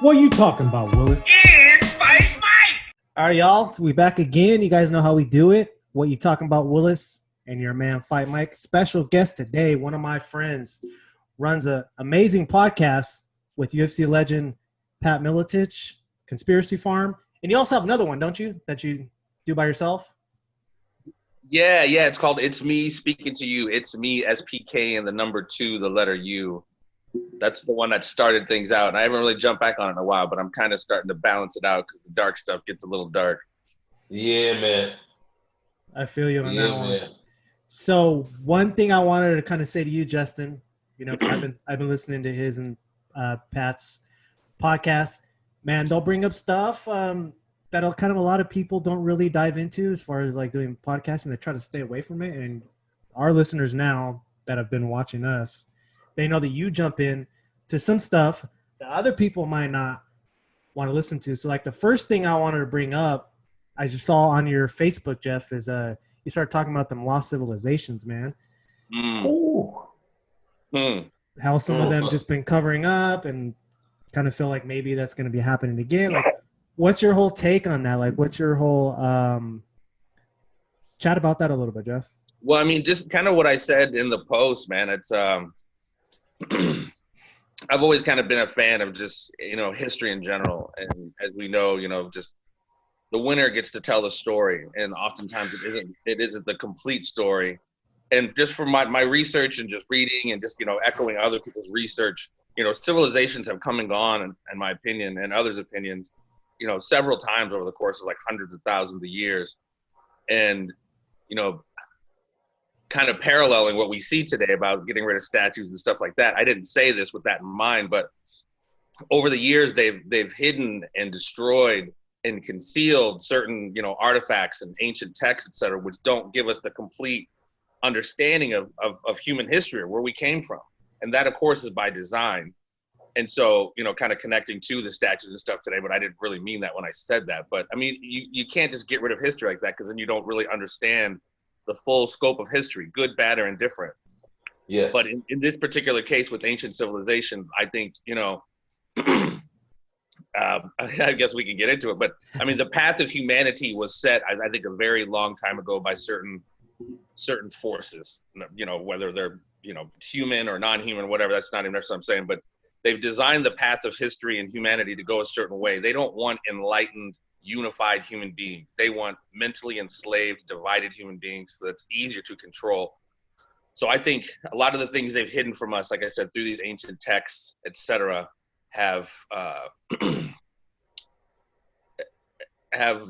What you talking about, Willis? It's Fight Mike! All right, y'all. We back again. You guys know how we do it. What you talking about, Willis? And your man, Fight Mike. Special guest today. One of my friends runs an amazing podcast with UFC legend Pat Miletich, Conspiracy Farm. And you also have another one, don't you, that you do by yourself? Yeah. It's called It's Me Speaking to You. It's Me, SPK, and the number 2, the letter U. That's the one that started things out. And I haven't really jumped back on it in a while, but I'm kind of starting to balance it out because the dark stuff gets a little dark. Yeah, man. I feel you on that one. So one thing I wanted to kind of say to you, Justin, you know, 'cause I've been listening to his and Pat's podcast. Man, they'll bring up stuff that kind of a lot of people don't really dive into as far as like doing podcasting. They try to stay away from it. And our listeners now that have been watching us, they know that you jump in to some stuff that other people might not want to listen to. So like the first thing I wanted to bring up, I just saw on your Facebook, Jeff, is you started talking about them lost civilizations, man. How some of them just been covering up and kind of feel like maybe that's going to be happening again. Like, what's your whole take on that? Like, what's your whole chat about that a little bit, Jeff? Well, I mean, just kind of what I said in the post, man. It's I've always kind of been a fan of just, you know, history in general. And as we know, you know, just the winner gets to tell the story. And oftentimes it isn't the complete story. And just from my research and just reading and just, you know, echoing other people's research, you know, civilizations have come and gone, in my opinion, and others' opinions, you know, several times over the course of like hundreds of thousands of years. And, you know, kind of paralleling what we see today about getting rid of statues and stuff like that. I didn't say this with that in mind, but over the years, they've hidden and destroyed and concealed certain, you know, artifacts and ancient texts, et cetera, which don't give us the complete understanding of human history or where we came from. And that, of course, is by design. And so, you know, kind of connecting to the statues and stuff today, but I didn't really mean that when I said that. But I mean, you can't just get rid of history like that, because then you don't really understand the full scope of history, good, bad, or indifferent. Yes. But in this particular case with ancient civilizations, I think, you know, I guess we can get into it, but I mean, the path of humanity was set, I think, a very long time ago by certain forces, you know, whether they're, you know, human or non-human, whatever, that's not even what I'm saying, but they've designed the path of history and humanity to go a certain way. They don't want enlightened, unified human beings. They want mentally enslaved, divided human beings so that's easier to control. So I think a lot of the things they've hidden from us, like I said, through these ancient texts, etc., have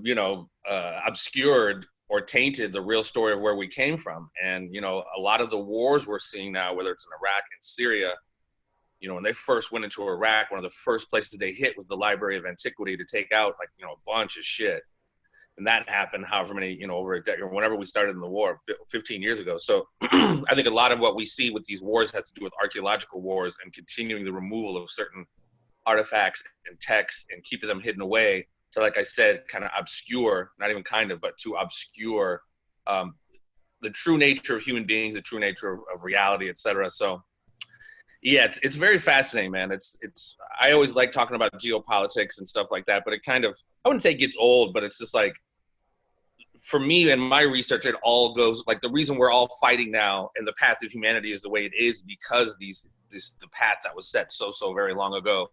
you know, obscured or tainted the real story of where we came from. And, you know, a lot of the wars we're seeing now, whether it's in Iraq and Syria, you know, when they first went into Iraq, one of the first places they hit was the Library of Antiquity to take out, like, you know, a bunch of shit. And that happened however many, you know, over a decade, or whenever we started in the war, 15 years ago. So I think a lot of what we see with these wars has to do with archaeological wars and continuing the removal of certain artifacts and texts and keeping them hidden away to, like I said, kind of obscure, not even kind of, but to obscure the true nature of human beings, the true nature of reality, et cetera. So yeah, it's very fascinating, man. I always like talking about geopolitics and stuff like that, but it kind of, I wouldn't say it gets old, but it's just like, for me and my research, it all goes, like, the reason we're all fighting now and the path of humanity is the way it is because the path that was set so very long ago.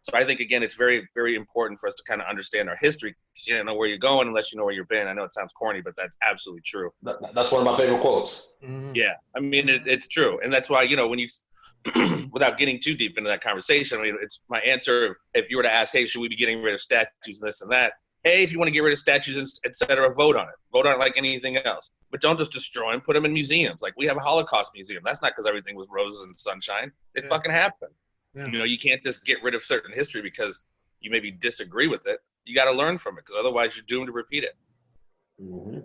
So I think, again, it's very, very important for us to kind of understand our history, because you don't know where you're going unless you know where you've been. I know it sounds corny, but that's absolutely true. That's one of my favorite quotes. Mm-hmm. Yeah, I mean, it's true. And that's why, you know, when you, without getting too deep into that conversation, I mean, it's my answer. If you were to ask, hey, should we be getting rid of statues and this and that? Hey, if you want to get rid of statues, and et cetera, vote on it. Vote on it like anything else. But don't just destroy them. Put them in museums. Like, we have a Holocaust museum. That's not because everything was roses and sunshine. It fucking happened. Yeah. You know, you can't just get rid of certain history because you maybe disagree with it. You got to learn from it, because otherwise you're doomed to repeat it. Mm-hmm.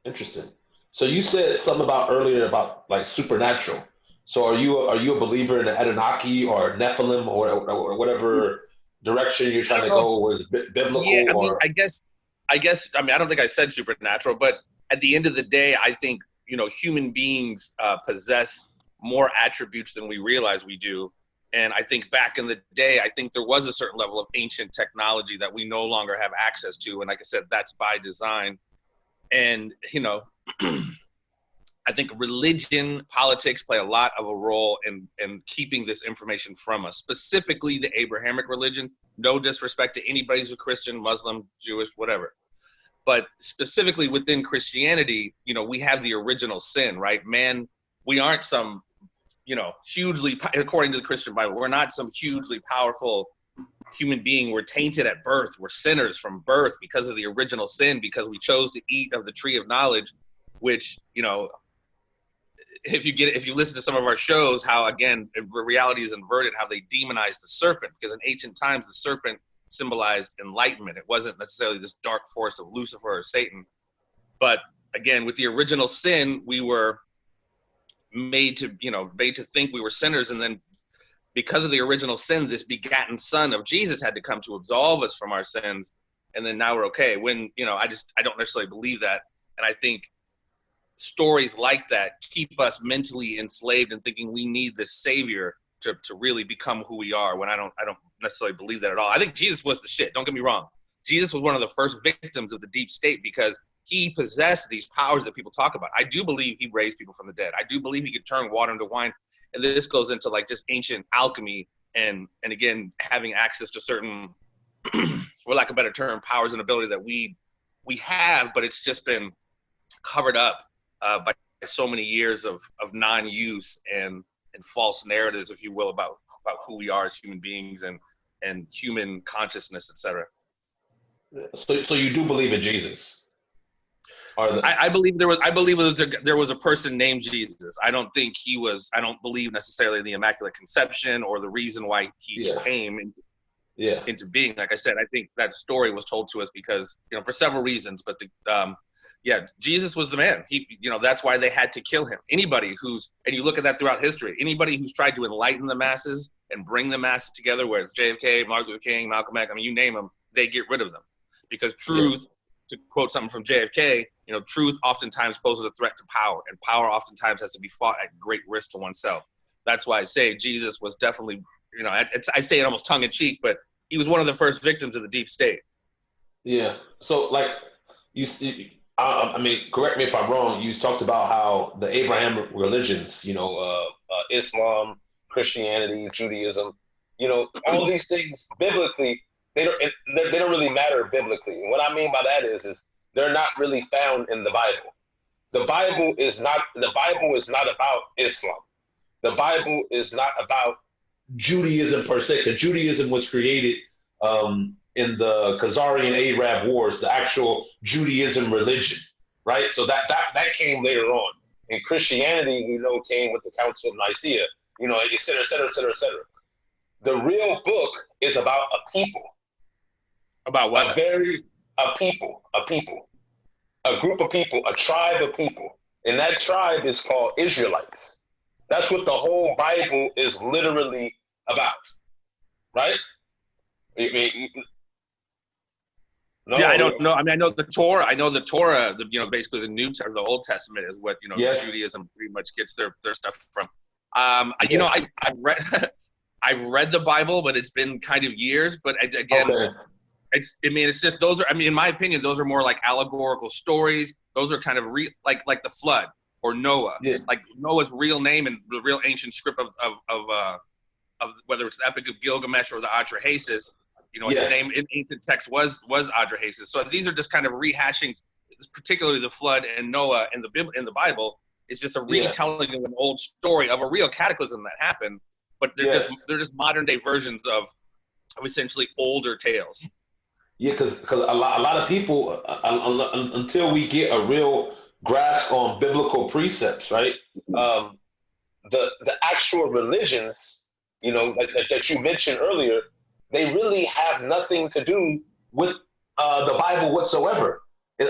Interesting. So you said something about earlier about like supernatural. So are you a believer in the Anunnaki or Nephilim or whatever direction you're trying to go with biblical? Yeah, I mean, or I guess, I mean, I don't think I said supernatural, but at the end of the day, I think, you know, human beings possess more attributes than we realize we do. And I think back in the day, I think there was a certain level of ancient technology that we no longer have access to. And like I said, that's by design. And, you know, I think religion, politics play a lot of a role in keeping this information from us, specifically the Abrahamic religion. No disrespect to anybody who's a Christian, Muslim, Jewish, whatever. But specifically within Christianity, you know, we have the original sin, right? Man, we aren't some, you know, hugely, according to the Christian Bible, we're not some hugely powerful human being. We're tainted at birth. We're sinners from birth because of the original sin, because we chose to eat of the tree of knowledge, which, you know, if you listen to some of our shows, how again reality is inverted, how they demonize the serpent, because in ancient times the serpent symbolized enlightenment. It wasn't necessarily this dark force of Lucifer or Satan, but again, with the original sin, we were made to think we were sinners, and then because of the original sin, this begotten Son of Jesus had to come to absolve us from our sins, and then now we're okay. When, you know, I don't necessarily believe that, and I think stories like that keep us mentally enslaved and thinking we need this savior to really become who we are, when I don't necessarily believe that at all. I think Jesus was the shit. Don't get me wrong. Jesus was one of the first victims of the deep state because he possessed these powers that people talk about. I do believe he raised people from the dead. I do believe he could turn water into wine. And this goes into like just ancient alchemy and again, having access to certain, for lack of a better term, powers and ability that we have, but it's just been covered up by so many years of non-use and false narratives, if you will, about who we are as human beings and human consciousness, etc. So you do believe in Jesus? I believe there was a person named Jesus. I don't believe necessarily in the Immaculate Conception or the reason why he came into being. Like I said, I think that story was told to us because, you know, for several reasons, but Jesus was the man. That's why they had to kill him. Anybody and you look at that throughout history, anybody who's tried to enlighten the masses and bring the masses together, whether it's JFK, Martin Luther King, Malcolm X, I mean, you name them, they get rid of them. Because truth, to quote something from JFK, you know, truth oftentimes poses a threat to power, and power oftentimes has to be fought at great risk to oneself. That's why I say Jesus was definitely, you know, I say it almost tongue in cheek, but he was one of the first victims of the deep state. Yeah. So, like, I mean, correct me if I'm wrong. You talked about how the Abrahamic religions, you know, Islam, Christianity, Judaism, you know, all these things biblically, they don't really matter biblically. And what I mean by that is they're not really found in the Bible. The Bible is not about Islam. The Bible is not about Judaism per se, because Judaism was created in the Khazarian Arab Wars, the actual Judaism religion, right? So that came later on. And Christianity, you know, came with the Council of Nicaea, you know, et cetera, et cetera, et cetera, et cetera. The real book is about a people. About what? A group of people, a tribe of people. And that tribe is called Israelites. That's what the whole Bible is literally about, right? No, yeah, I don't know. I mean, I know the Torah. You know, basically the Old Testament is what, you know, Judaism pretty much gets their stuff from. You know, I've read the Bible, but it's been kind of years. But again, it's just those are. I mean, in my opinion, those are more like allegorical stories. Those are kind of like the flood or Noah, like Noah's real name and the real ancient script of whether it's the Epic of Gilgamesh or the Atrahasis. You know, his name in ancient text was Atrahasis. So these are just kind of rehashing, particularly the flood and Noah in the Bible. It's just a retelling of an old story of a real cataclysm that happened, but they're just modern day versions of essentially older tales. Yeah, because a lot of people, until we get a real grasp on biblical precepts, right? The actual religions, you know, that you mentioned earlier, they really have nothing to do with the Bible whatsoever.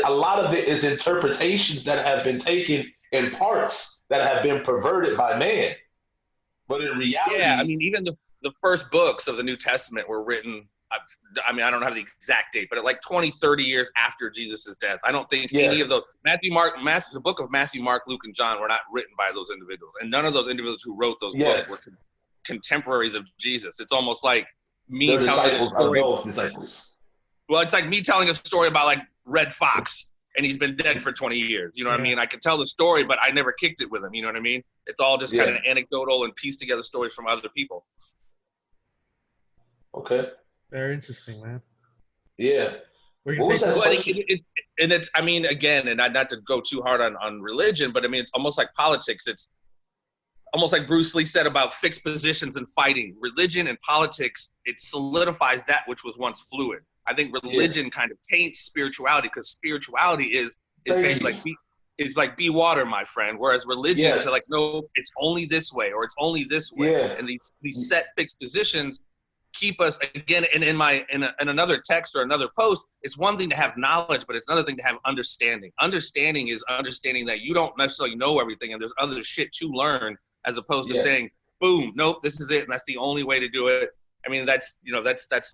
A lot of it is interpretations that have been taken in parts that have been perverted by man. But in reality... Yeah, I mean, even the first books of the New Testament were written, I mean, I don't have the exact date, but like 20, 30 years after Jesus' death. I don't think any of those... the book of Matthew, Mark, Luke, and John were not written by those individuals. And none of those individuals who wrote those books were contemporaries of Jesus. It's almost like me They're telling a disciples story. of those disciples. Well, it's like me telling a story about like Red Fox, and he's been dead for 20 years. You know what I mean? I can tell the story, but I never kicked it with him. You know what I mean? It's all just kind of anecdotal and pieced together stories from other people. Okay. Very interesting, man. Yeah. What was that? And it's, I mean, again, and not to go too hard on religion, but I mean, it's almost like politics. It's almost like Bruce Lee said about fixed positions and fighting. Religion and politics, it solidifies that which was once fluid. I think religion kind of taints spirituality, because spirituality is basically like be water, my friend. Whereas religion is like, no, it's only this way, or it's only this way. Yeah. And these set fixed positions keep us, again, in another text or another post, it's one thing to have knowledge, but it's another thing to have understanding. Understanding is understanding that you don't necessarily know everything, and there's other shit to learn, as opposed to saying, boom, nope, this is it, and that's the only way to do it. I mean, that's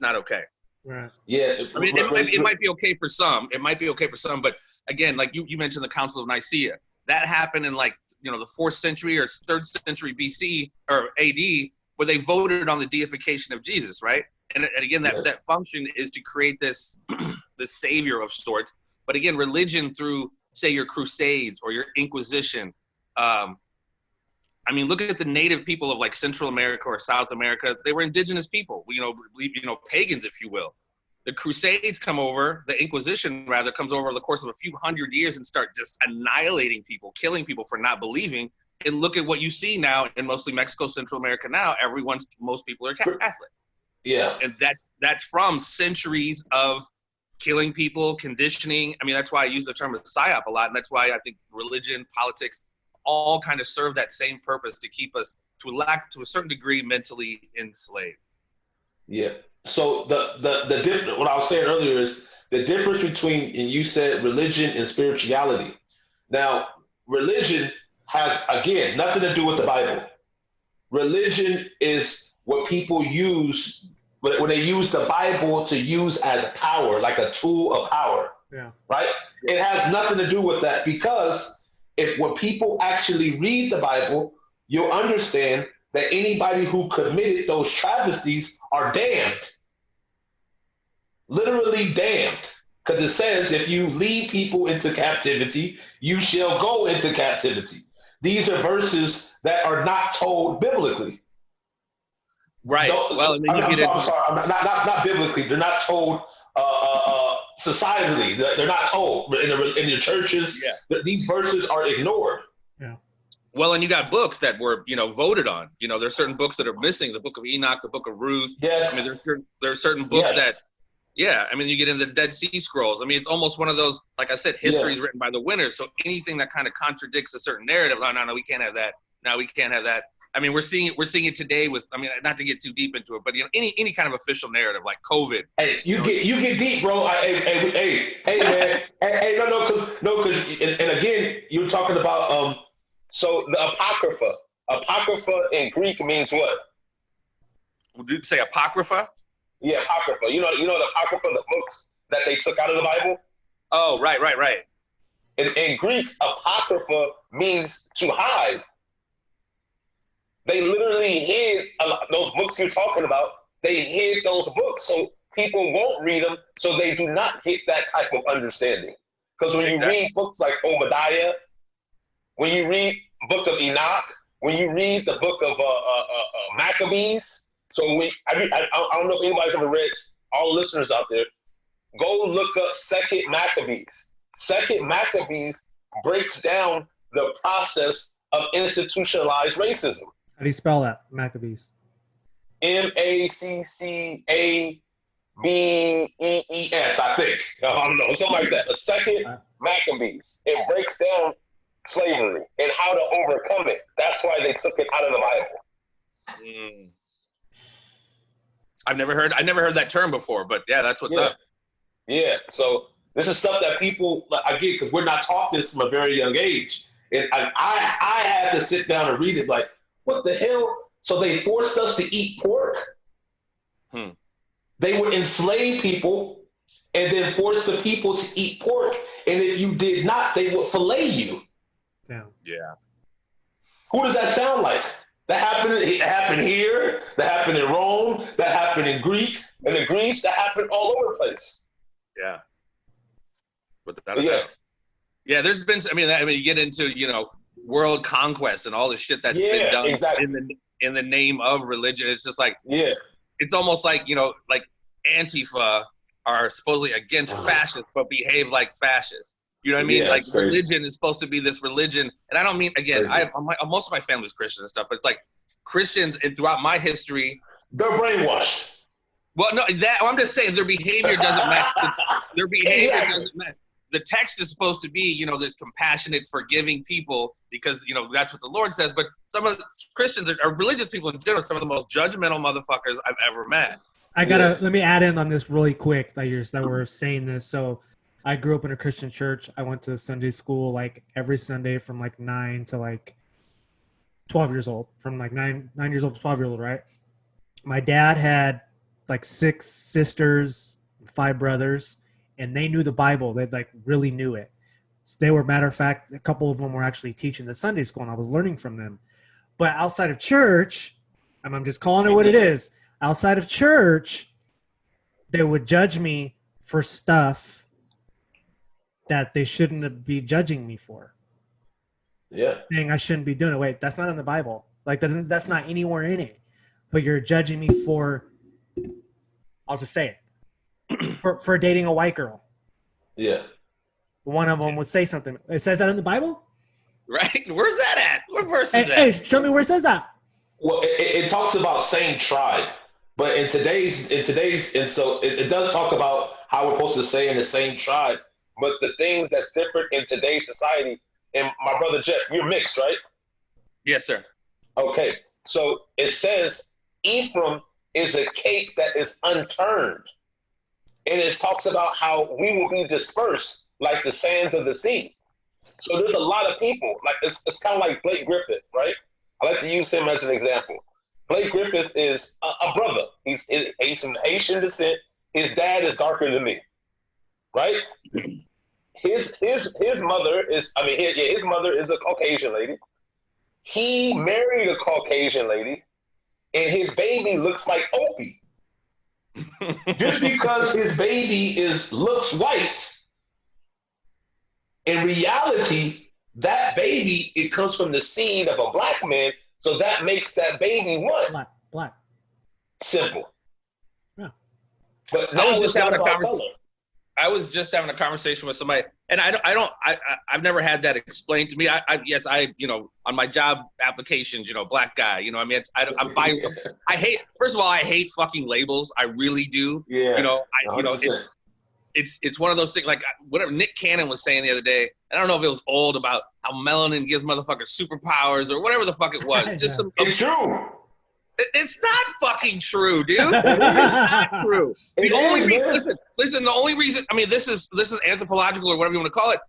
not okay. Right. Yeah. I mean, it might be okay for some. It might be okay for some, but again, like you mentioned the Council of Nicaea. That happened in like, the 4th century or 3rd century BC or AD, where they voted on the deification of Jesus, right? And again, that function is to create this this savior of sorts. But again, religion through, say, your Crusades or your Inquisition. I mean, look at the native people of like Central America or South America. They were indigenous people, pagans, if you will. The Crusades come over, the Inquisition rather comes over the course of a few hundred years and start just annihilating people, killing people for not believing. And look at what you see now in mostly Mexico, Central America now. Most people are Catholic. Yeah. And that's from centuries of killing people, conditioning. I mean, that's why I use the term psyop a lot. And that's why I think religion, politics, all kind of serve that same purpose, to keep us to a certain degree mentally enslaved. Yeah. So the difference, what I was saying earlier, is the difference between, and you said, religion and spirituality. Now, religion has, again, nothing to do with the Bible. Religion is what people use when they use the Bible to use as a power, like a tool of power. Yeah. Right? It has nothing to do with that, because when people actually read the Bible, you'll understand that anybody who committed those travesties are damned. Literally damned. Because it says, if you lead people into captivity, you shall go into captivity. These are verses that are not told biblically. Right. Well, and then I'm sorry, not biblically. They're not told societally. They're not told in your churches. Yeah. These verses are ignored. Yeah. Well, and you got books that were, voted on. There's certain books that are missing. The Book of Enoch, the Book of Ruth. Yes. I mean, there's certain books that. Yeah, I mean, you get into the Dead Sea Scrolls. I mean, it's almost one of those, like I said, history is written by the winners. So anything that kind of contradicts a certain narrative, no, we can't have that. No, we can't have that. I mean, we're seeing it today with, I mean, not to get too deep into it, but any kind of official narrative like COVID. Hey, you get deep, bro. Hey, man. hey, no, because and again, you're talking about so the Apocrypha. Apocrypha in Greek means what? Would you say Apocrypha? Yeah, Apocrypha. You know the Apocrypha, the books that they took out of the Bible? Oh, right. In Greek, Apocrypha means to hide. They literally hid those books you're talking about. They hid those books so people won't read them, so they do not get that type of understanding. Because when you read books like Obadiah, when you read Book of Enoch, when you read the Book of Maccabees, so I don't know if anybody's ever read, all listeners out there, go look up Second Maccabees. Second Maccabees breaks down the process of institutionalized racism. How do you spell that, Maccabees? Maccabees, I think. I don't know, something like that. The Second Maccabees. It breaks down slavery and how to overcome it. That's why they took it out of the Bible. Mm. I've never heard that term before, but yeah, that's what's up. Yeah, so this is stuff that people, again, because we're not taught this from a very young age. And I had to sit down and read it like, what the hell? So they forced us to eat pork? They would enslave people and then force the people to eat pork. And if you did not, they would fillet you. Yeah. Yeah. Who does that sound like? That happened here. That happened in Rome. That happened in Greece. That happened all over the place. Yeah. Without a doubt. Yeah, there's been. I mean, you get into world conquest and all the shit that's been done in the name of religion. It's just like it's almost like like Antifa are supposedly against fascists but behave like fascists. You know what I mean? Like religion is supposed to be this religion, and I don't mean again. Most of my family's Christian and stuff, but it's like Christians and throughout my history, they're brainwashed. Well, no, I'm just saying their behavior doesn't match. Their behavior doesn't match. The text is supposed to be, this compassionate, forgiving people because, that's what the Lord says. But some of the Christians or religious people in general, some of the most judgmental motherfuckers I've ever met. Let me add in on this really quick that we're saying this. So I grew up in a Christian church. I went to Sunday school like every Sunday from like 9 to like 12 years old. From like 9 years old to 12 years old, right? My dad had like 6 sisters, 5 brothers. And they knew the Bible. They like really knew it. So they were, matter of fact, a couple of them were actually teaching the Sunday school, and I was learning from them. But outside of church, and I'm just calling it what it is, outside of church, they would judge me for stuff that they shouldn't be judging me for. Yeah. Saying I shouldn't be doing it. Wait, that's not in the Bible. Like that's not anywhere in it. But you're judging me for, I'll just say it. For dating a white girl. Yeah. One of them would say something. It says that in the Bible? Right? Where's that at? What verse is that? Hey, show me where it says that. Well, it talks about same tribe. But in today's, and so it does talk about how we're supposed to say in the same tribe. But the thing that's different in today's society, and my brother Jeff, you're mixed, right? Yes, sir. Okay. So it says Ephraim is a cake that is unturned. And it talks about how we will be dispersed like the sands of the sea. So there's a lot of people. Like it's kind of like Blake Griffith, right? I like to use him as an example. Blake Griffith is a brother. He's from Haitian descent. His dad is darker than me, right? His mother is, his mother is a Caucasian lady. He married a Caucasian lady, and his baby looks like Opie. Just because his baby looks white, in reality, that baby, it comes from the seed of a black man, so that makes that baby what? Black. Simple. Yeah. But now I was just having a conversation with somebody, and I've never had that explained to me. On my job applications, black guy, I hate, first of all, I hate fucking labels. I really do. Yeah. It's one of those things, like whatever Nick Cannon was saying the other day, and I don't know if it was old, about how melanin gives motherfuckers superpowers or whatever the fuck it was. It's true. It's not fucking true, dude. It's not true. The only reason, this is anthropological or whatever you want to call it.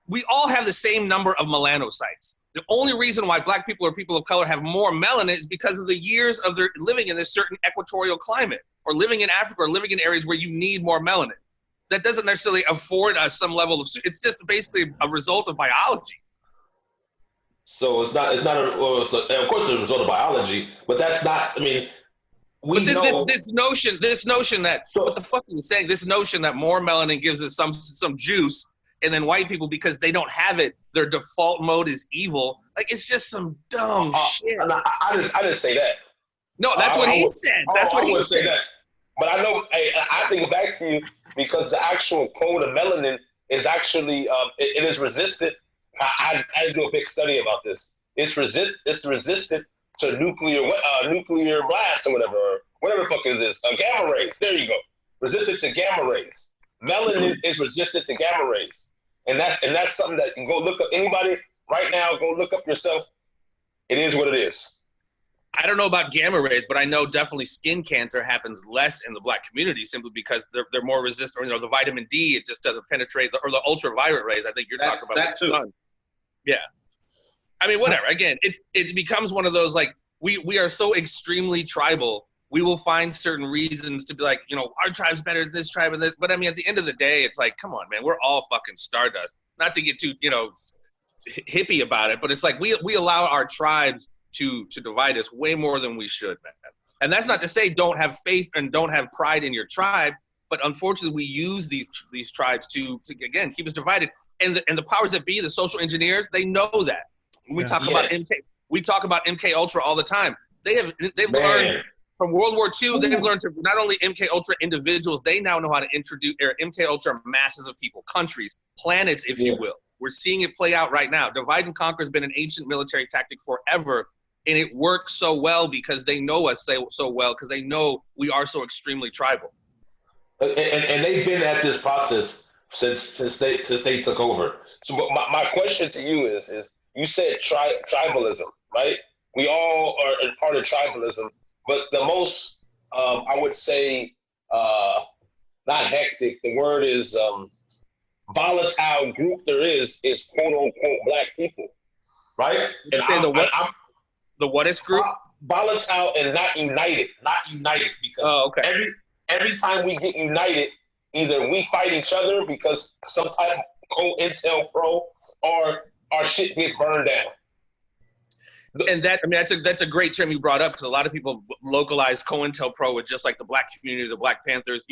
We all have the same number of melanocytes. The only reason why black people or people of color have more melanin is because of the years of their living in this certain equatorial climate, or living in Africa, or living in areas where you need more melanin. That doesn't necessarily afford us some level of, it's just basically a result of biology. So of course it's a result of biology, but that's not, this notion that, what the fuck are you saying? This notion that more melanin gives us some juice, and then white people, because they don't have it, their default mode is evil. Like, it's just some dumb shit. I didn't say that. No, that's what he said. That's what he said. That. But I know, I think back to you, because the actual code of melanin is actually, it is resistant. I did do a big study about this. It's resistant to nuclear blast or whatever the fuck is this? Gamma rays. There you go. Resistant to gamma rays. Melanin is resistant to gamma rays, and that's something that you can go look up. Anybody right now, go look up yourself. It is what it is. I don't know about gamma rays, but I know definitely skin cancer happens less in the black community simply because they're more resistant. The vitamin D, it just doesn't penetrate, or the ultraviolet rays. I think you're talking about that too. Sun. Yeah. Whatever. Again, it becomes one of those, like, we are so extremely tribal. We will find certain reasons to be like, our tribe's better than this tribe and this. But at the end of the day, it's like, come on, man, we're all fucking stardust. Not to get too, hippie about it, but it's like we allow our tribes to divide us way more than we should, man. And that's not to say don't have faith and don't have pride in your tribe, but unfortunately we use these tribes to again keep us divided. And the powers that be, the social engineers, they know that. When we talk about MK Ultra all the time. They've learned from World War II. They've learned to not only MK Ultra individuals, they now know how to introduce MK Ultra masses of people, countries, planets, if you will. We're seeing it play out right now. Divide and conquer has been an ancient military tactic forever, and it works so well because they know us so well because they know we are so extremely tribal. And they've been at this process since they took over. So my question to you is you said tribalism, right? We all are part of tribalism, but the most, I would say, not hectic, the word is volatile group there is quote unquote black people, right? And the what is group? Volatile and not united because every time we get united, either we fight each other because some type of co-intel pro or our shit gets burned down. And that's a great term you brought up because a lot of people localize COINTELPRO with just like the black community, the Black Panthers,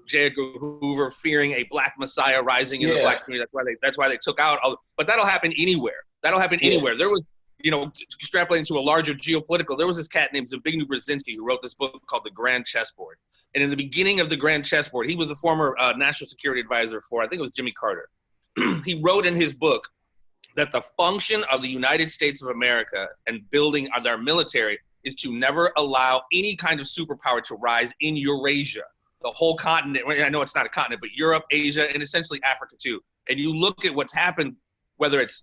J. Edgar Hoover fearing a black messiah rising in the black community. That's why they took out but that'll happen anywhere. Anywhere. There was, extrapolating to a larger geopolitical, there was this cat named Zbigniew Brzezinski who wrote this book called The Grand Chessboard. And in the beginning of The Grand Chessboard, he was the former national security advisor for, I think it was Jimmy Carter. He wrote in his book that the function of the United States of America and building their military is to never allow any kind of superpower to rise in Eurasia, the whole continent. I know it's not a continent, but Europe, Asia, and essentially Africa too. And you look at what's happened, whether it's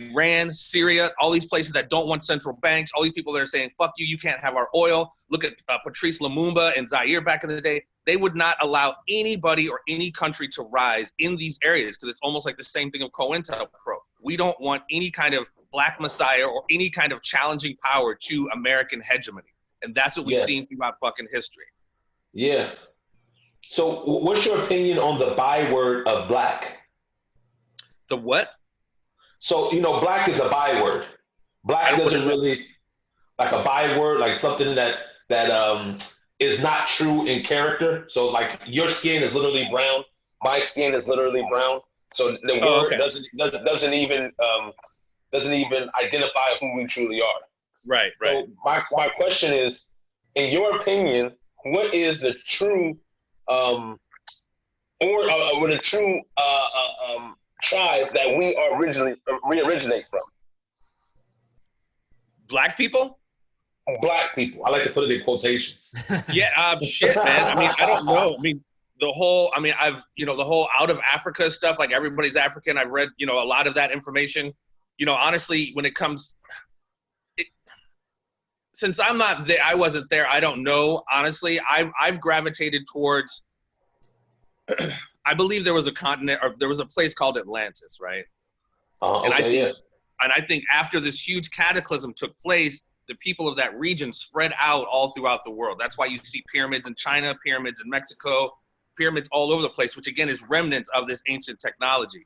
Iran, Syria, all these places that don't want central banks, all these people that are saying, fuck you, you can't have our oil. Look at Patrice Lumumba and Zaire back in the day. They would not allow anybody or any country to rise in these areas because it's almost like the same thing of COINTELPRO. We don't want any kind of black messiah or any kind of challenging power to American hegemony. And that's what we've seen throughout fucking history. Yeah. So what's your opinion on the byword of black? The what? So, black is a byword. Black doesn't really, like a byword, like something that is not true in character. So like your skin is literally brown. My skin is literally brown. So the word doesn't even identify who we truly are. Right. So my question is, in your opinion, what is the true tribe that we originate from? Black people? Black people. I like to put it in quotations. Shit, man. I mean, I don't know. I mean, the whole out of Africa stuff, like everybody's African. I've read, a lot of that information. Honestly, when it comes, since I'm not there, I wasn't there. I don't know. Honestly, I've gravitated towards, I believe there was a continent, or there was a place called Atlantis, right? And I think after this huge cataclysm took place, the people of that region spread out all throughout the world. That's why you see pyramids in China, pyramids in Mexico, pyramids all over the place, which again is remnants of this ancient technology.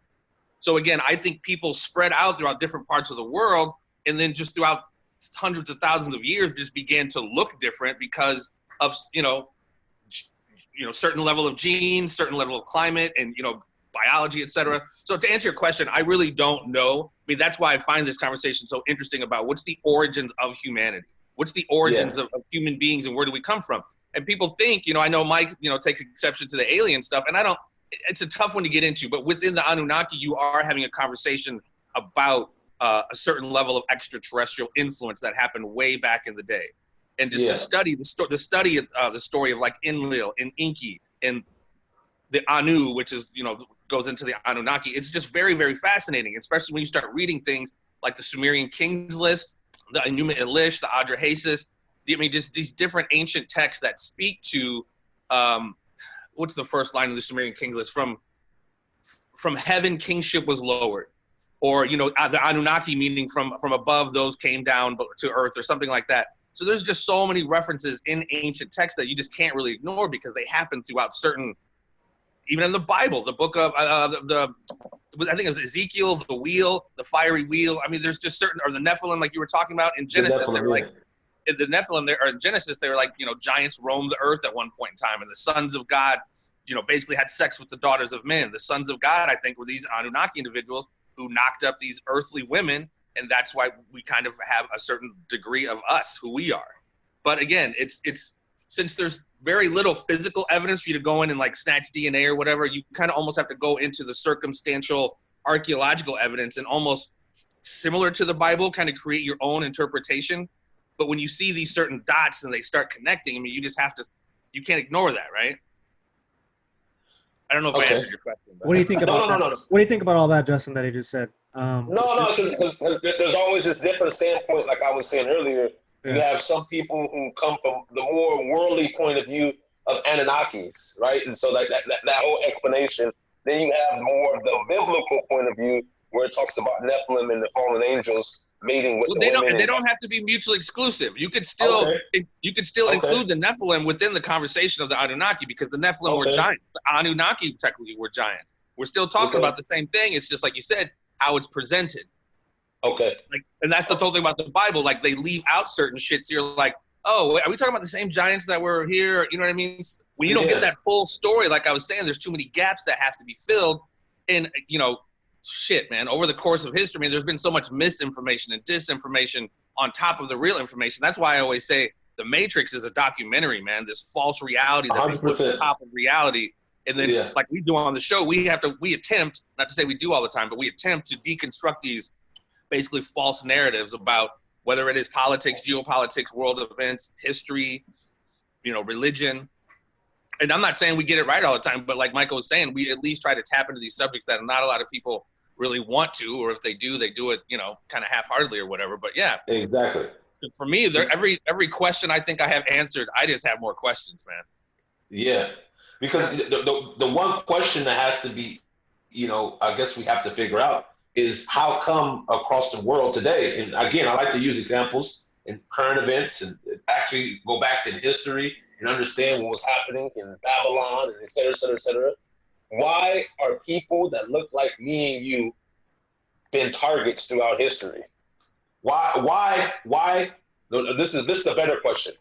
So again, I think people spread out throughout different parts of the world, and then just throughout hundreds of thousands of years just began to look different because of certain level of genes, certain level of climate, and biology, etc. So to answer your question, I really don't know. I mean, that's why I find this conversation so interesting about what's the origins of humanity, what's the origins of human beings, and where do we come from? And people think, I know Mike, takes exception to the alien stuff, and it's a tough one to get into, but within the Anunnaki, you are having a conversation about a certain level of extraterrestrial influence that happened way back in the day. And just to study the story of like Enlil and Enki and the Anu, which is, goes into the Anunnaki, it's just very, very fascinating, especially when you start reading things like the Sumerian Kings list, the Enuma Elish, the Adrahasis. I mean, just these different ancient texts that speak to, what's the first line of the Sumerian Kings list? From heaven, kingship was lowered. Or, the Anunnaki, meaning from above, those came down to earth or something like that. So there's just so many references in ancient texts that you just can't really ignore because they happen throughout certain, even in the Bible, the book of the I think it was Ezekiel, the wheel, the fiery wheel. I mean, there's just certain, or the Nephilim, like you were talking about in Genesis, they were like, in the Nephilim, or in Genesis, they were like, giants roamed the earth at one point in time, and the sons of God, basically had sex with the daughters of men. The sons of God, I think, were these Anunnaki individuals who knocked up these earthly women, and that's why we kind of have a certain degree of us, who we are. But again, it's since there's very little physical evidence for you to go in and like snatch DNA or whatever, you kind of almost have to go into the circumstantial archaeological evidence and almost similar to the Bible, kind of create your own interpretation. But when you see these certain dots and they start connecting, I mean, you just have to, you can't ignore that, right? I don't know if I answered your question. But. What do you think about that? What do you think about all that, Justin, that he just said? Because there's always this different standpoint, like I was saying earlier. You have some people who come from the more worldly point of view of Anunnakis, right? And so that whole explanation. Then you have more of the biblical point of view where it talks about Nephilim and the fallen angels mating with the women. They don't have to be mutually exclusive. You could still include the Nephilim within the conversation of the Anunnaki, because the Nephilim were giants. The Anunnaki technically were giants. We're still talking about the same thing. It's just like you said, how it's presented. Okay. And that's the whole thing about the Bible. Like, they leave out certain shit. So you're like, oh, are we talking about the same giants that were here? You know what I mean? When you don't get that full story, like I was saying, there's too many gaps that have to be filled. And, shit, man, over the course of history, there's been so much misinformation and disinformation on top of the real information. That's why I always say The Matrix is a documentary, man, this false reality that we put on top of reality. And then, like we do on the show, we attempt, not to say we do all the time, but we attempt to deconstruct these basically false narratives about whether it is politics, geopolitics, world events, history, religion. And I'm not saying we get it right all the time, but like Michael was saying, we at least try to tap into these subjects that not a lot of people really want to, or if they do it, kind of half-heartedly or whatever. But yeah. Exactly. For me, every question I think I have answered, I just have more questions, man. Yeah. Because the one question that has to be, I guess we have to figure out is how come across the world today, and again, I like to use examples in current events and actually go back to history and understand what was happening in Babylon and et cetera, et cetera, et cetera. Why are people that look like me and you been targets throughout history? Why? This is a better question.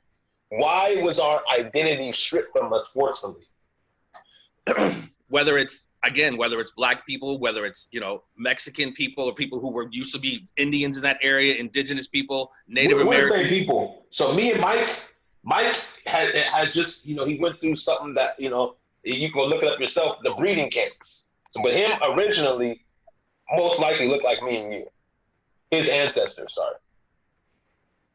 Why was our identity stripped from us forcefully? Whether it's black people, whether it's, Mexican people or people who used to be Indians in that area, indigenous people, Native American. We're the same people. So me and Mike had just, he went through something that, you can look it up yourself, the breeding camps. So, but him originally most likely looked like me and you. His ancestors, sorry.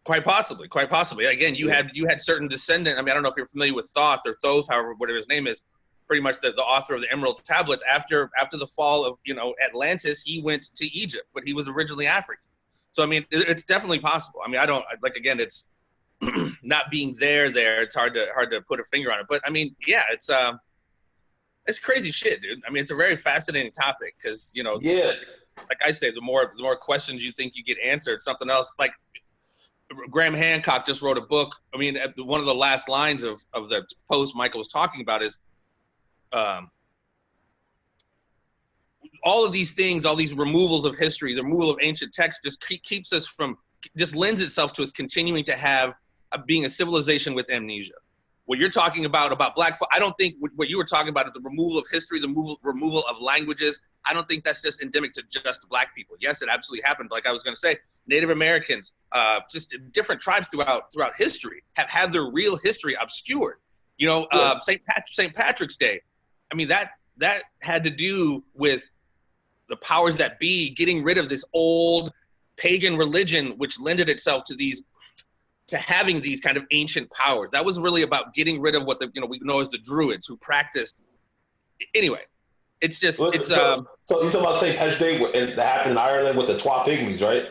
Quite possibly. Again, you had certain descendant. I mean, I don't know if you're familiar with Thoth or Thoth, however, whatever his name is. Pretty much the author of the Emerald Tablets. After the fall of Atlantis, he went to Egypt, but he was originally African. So I mean, it's definitely possible. I mean, again, it's not being there. It's hard to put a finger on it. But I mean, yeah, it's crazy shit, dude. I mean, it's a very fascinating topic because like I say, the more questions you think you get answered, something else like. Graham Hancock just wrote a book. I mean, one of the last lines of the post Michael was talking about is, all of these things, all these removals of history, the removal of ancient texts just lends itself to us continuing to have being a civilization with amnesia. What you're talking about black folk, I don't think what you were talking about is the removal of history, the removal of languages. I don't think that's just endemic to just black people. Yes, it absolutely happened. Like I was going to say, Native Americans, just different tribes throughout history have had their real history obscured. St. Patrick's Day. I mean, that had to do with the powers that be getting rid of this old pagan religion, which lended itself to having these kind of ancient powers. That was really about getting rid of what we know as the Druids, who practiced. Anyway, it's just So you're talking about St. Patrick's Day that happened in Ireland with the Twa Pygmies, right?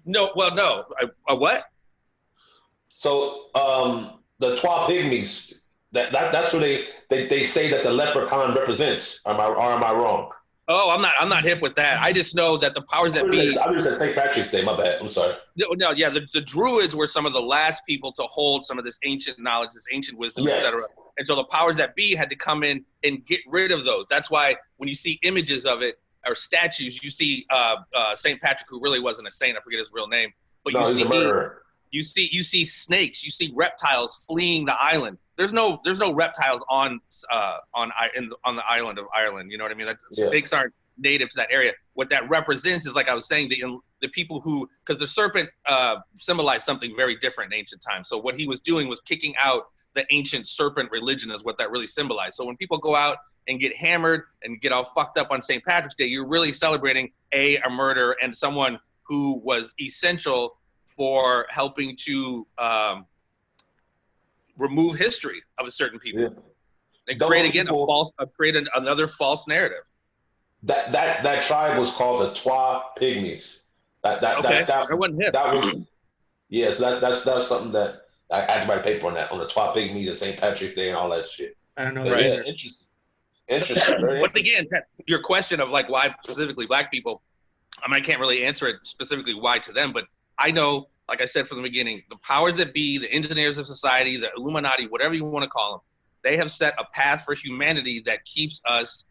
No. What? So the Twa Pygmies. That's what they say that the leprechaun represents. Am I wrong? Oh, I'm not hip with that. I just know that the powers that be. I just said St. Patrick's Day. My bad. I'm sorry. No, yeah. The Druids were some of the last people to hold some of this ancient knowledge, this ancient wisdom, etc. And so the powers that be had to come in and get rid of those. That's why when you see images of it, or statues, you see St. Patrick, who really wasn't a saint. I forget his real name, but No, he's a murderer. You see snakes, you see reptiles fleeing the island. There's no reptiles on the island of Ireland. You know what I mean? Snakes aren't native to that area. What that represents is, like I was saying, the people who, because the serpent symbolized something very different in ancient times. So what he was doing was kicking out the ancient serpent religion, is what that really symbolized. So when people go out and get hammered and get all fucked up on St. Patrick's Day, you're really celebrating a murder and someone who was essential for helping to remove history of a certain people and create another false narrative. That tribe was called the Twa Pygmies. That wasn't him. That was so that's something that I had to write a paper on that, on the Twa Pygmies and St. Patrick's Day and all that shit. I don't know. But right? Yeah, interesting. But again, your question of like why specifically black people, I mean, I can't really answer it specifically why to them, but I know, like I said from the beginning, the powers that be, the engineers of society, the Illuminati, whatever you want to call them, they have set a path for humanity that keeps us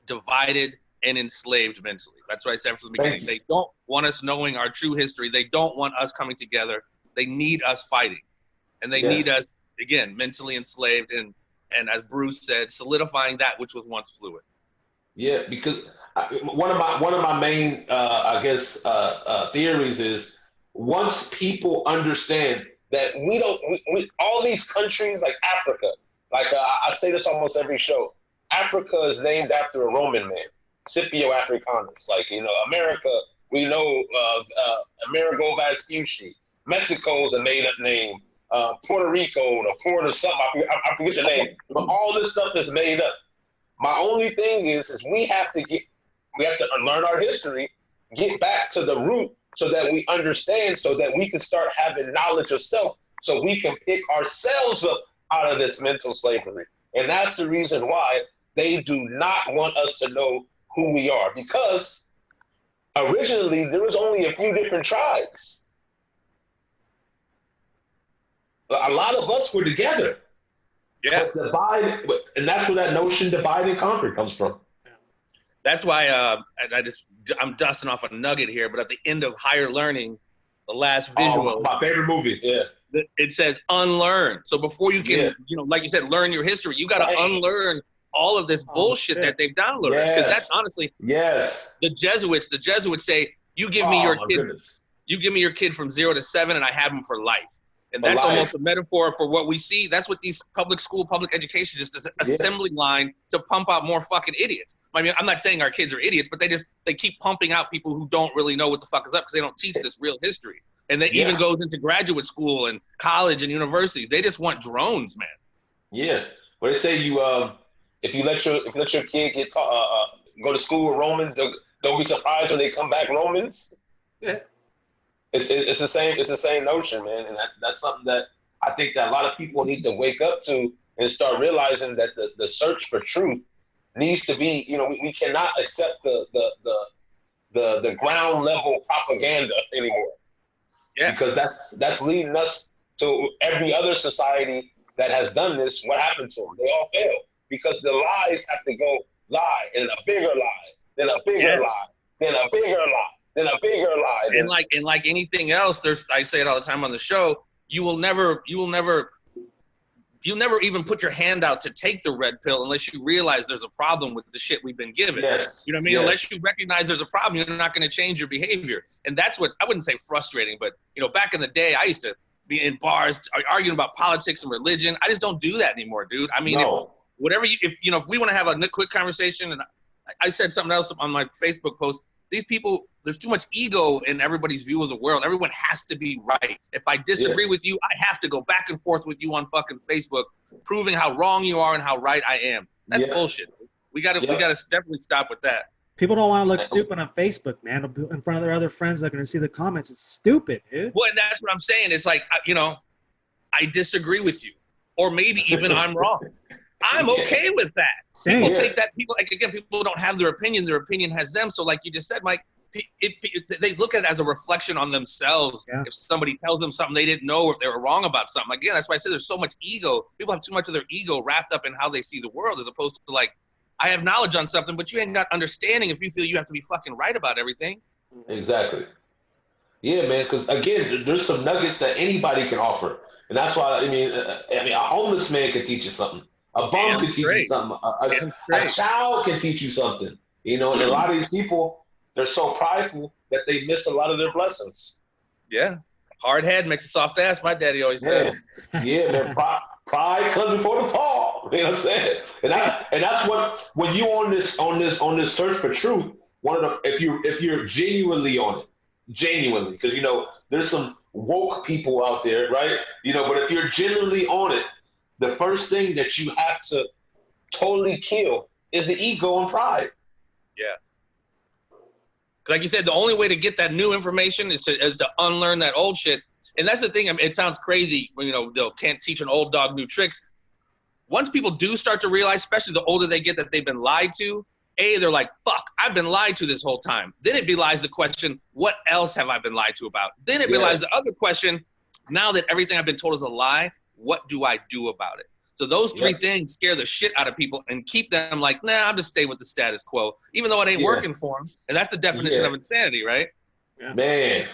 divided and enslaved mentally. That's what I said from the beginning. They don't want us knowing our true history. They don't want us coming together. They need us fighting. And they need us, again, mentally enslaved and as Bruce said, solidifying that which was once fluid. Yeah, because one of my main, theories is, once people understand that we all these countries like Africa, like I say this almost every show, Africa is named after a Roman man, Scipio Africanus. Like, America, we know Amerigo Vespucci. Mexico is a made-up name. Puerto Rico, the port of something, I forget the name. But all this stuff is made up. My only thing is we have to learn our history, get back to the root so that we understand, so that we can start having knowledge of self, so we can pick ourselves up out of this mental slavery. And that's the reason why they do not want us to know who we are, because originally there was only a few different tribes. A lot of us were together. Yeah. But divided, and that's where that notion divide and conquer comes from. That's why I'm dusting off a nugget here, but at the end of Higher Learning, the last visual. My favorite movie, yeah. It says unlearn. So before you can, like you said, learn your history, you got to unlearn all of this bullshit that they've downloaded. Because that's honestly, the Jesuits say, you give me your kid, you give me your kid from 0 to 7 and I have him for life. And that's almost a metaphor for what we see. That's what these public education is, this assembly line to pump out more fucking idiots. I mean, I'm not saying our kids are idiots, but they keep pumping out people who don't really know what the fuck is up because they don't teach this real history. And that even goes into graduate school and college and university. They just want drones, man. Yeah. Well, they say if you let your kid go to school with Romans, don't be surprised when they come back Romans. Yeah. It's the same notion, man, and that's something that I think that a lot of people need to wake up to and start realizing that the search for truth needs to be. We cannot accept the ground level propaganda anymore. Yeah, because that's leading us to every other society that has done this. What happened to them? They all failed because the lies have to go lie, and a bigger lie, then a bigger lie, then a bigger lie. Then a bigger lie. And like anything else, I say it all the time on the show, you will never even put your hand out to take the red pill unless you realize there's a problem with the shit we've been given. Yes. You know what I mean? Yes. Unless you recognize there's a problem, you're not going to change your behavior. And that's what, I wouldn't say frustrating, but back in the day, I used to be in bars arguing about politics and religion. I just don't do that anymore, dude. I mean, if we want to have a quick conversation, and I said something else on my Facebook post, these people, there's too much ego in everybody's view of the world. Everyone has to be right. If I disagree with you, I have to go back and forth with you on fucking Facebook, proving how wrong you are and how right I am. That's bullshit. We gotta definitely stop with that. People don't want to look stupid on Facebook, man. In front of their other friends, they're going to see the comments. It's stupid, dude. Well, that's what I'm saying. It's like, I disagree with you. Or maybe even I'm wrong. I'm okay with that. People take that. People don't have their opinion. Their opinion has them. So like you just said, Mike, they look at it as a reflection on themselves. Yeah. If somebody tells them something they didn't know, or if they were wrong about something. Again, that's why I said there's so much ego. People have too much of their ego wrapped up in how they see the world, as opposed to like I have knowledge on something, but you ain't got understanding if you feel you have to be fucking right about everything. Exactly. Yeah, man. Because again, there's some nuggets that anybody can offer, and that's why I mean, a homeless man can teach you something. A bum can teach you something. A child can teach you something. You know, and a lot of these people, they're so prideful that they miss a lot of their blessings. Yeah. Hard head makes a soft ass, my daddy always said. Yeah, man. Pride comes before the fall. You know what I'm saying? And that's what when you on this search for truth, if you're genuinely on it, because you know there's some woke people out there, right? You know, but if you're genuinely on it, the first thing that you have to totally kill is the ego and pride. Yeah. Like you said, the only way to get that new information is to unlearn that old shit. And that's the thing. I mean, it sounds crazy when, you know, they can't teach an old dog new tricks. Once people do start to realize, especially the older they get, that they've been lied to, they're like, fuck, I've been lied to this whole time. Then it belies the question, what else have I been lied to about? Then it belies the other question, now that everything I've been told is a lie, what do I do about it? So those three things scare the shit out of people and keep them like, nah, I'm just staying with the status quo, even though it ain't working for them. And that's the definition of insanity, right? Yeah. Man.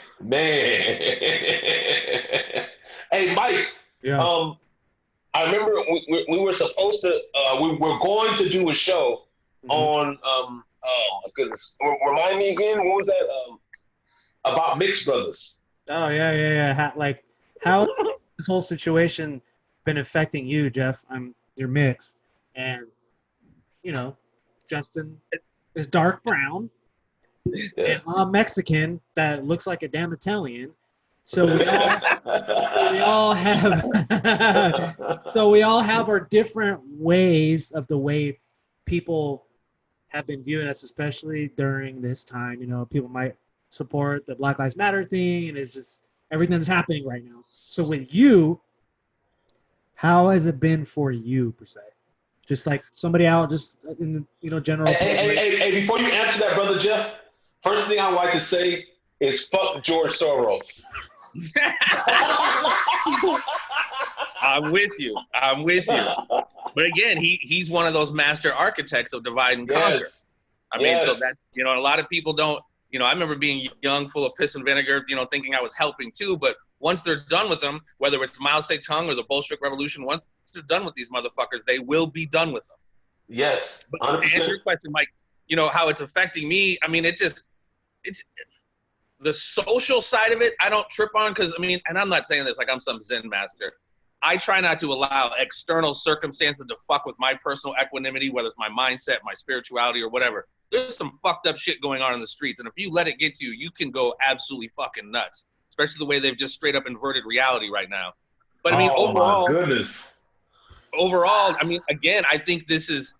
Hey, Mike. Yeah. I remember we were supposed to, we were going to do a show on, oh my goodness. Remind me again, what was that? About mixed brothers. Oh, yeah. How this whole situation been affecting you, Jeff? You're mixed, and you know, Justin is dark brown, and I'm Mexican that looks like a damn Italian. So we all have our different ways of the way people have been viewing us, especially during this time. You know, people might support the Black Lives Matter thing, and it's just everything that's happening right now. So with you, how has it been for you, per se? Just like somebody out, just in the, general. Hey, before you answer that, Brother Jeff, first thing I like to say is fuck George Soros. I'm with you. But again, he's one of those master architects of divide and conquer. I mean, so that, a lot of people don't, I remember being young, full of piss and vinegar, thinking I was helping too, but once they're done with them, whether it's Mao Zedong or the Bolshevik Revolution, once they're done with these motherfuckers, they will be done with them. Yes. 100%. But to answer your question, Mike, how it's affecting me, I mean, it's the social side of it, I don't trip on because, and I'm not saying this like I'm some Zen master. I try not to allow external circumstances to fuck with my personal equanimity, whether it's my mindset, my spirituality, or whatever. There's some fucked up shit going on in the streets, and if you let it get to you, you can go absolutely fucking nuts. Especially the way they've just straight up inverted reality right now. But overall, my goodness. Overall, again, I think this is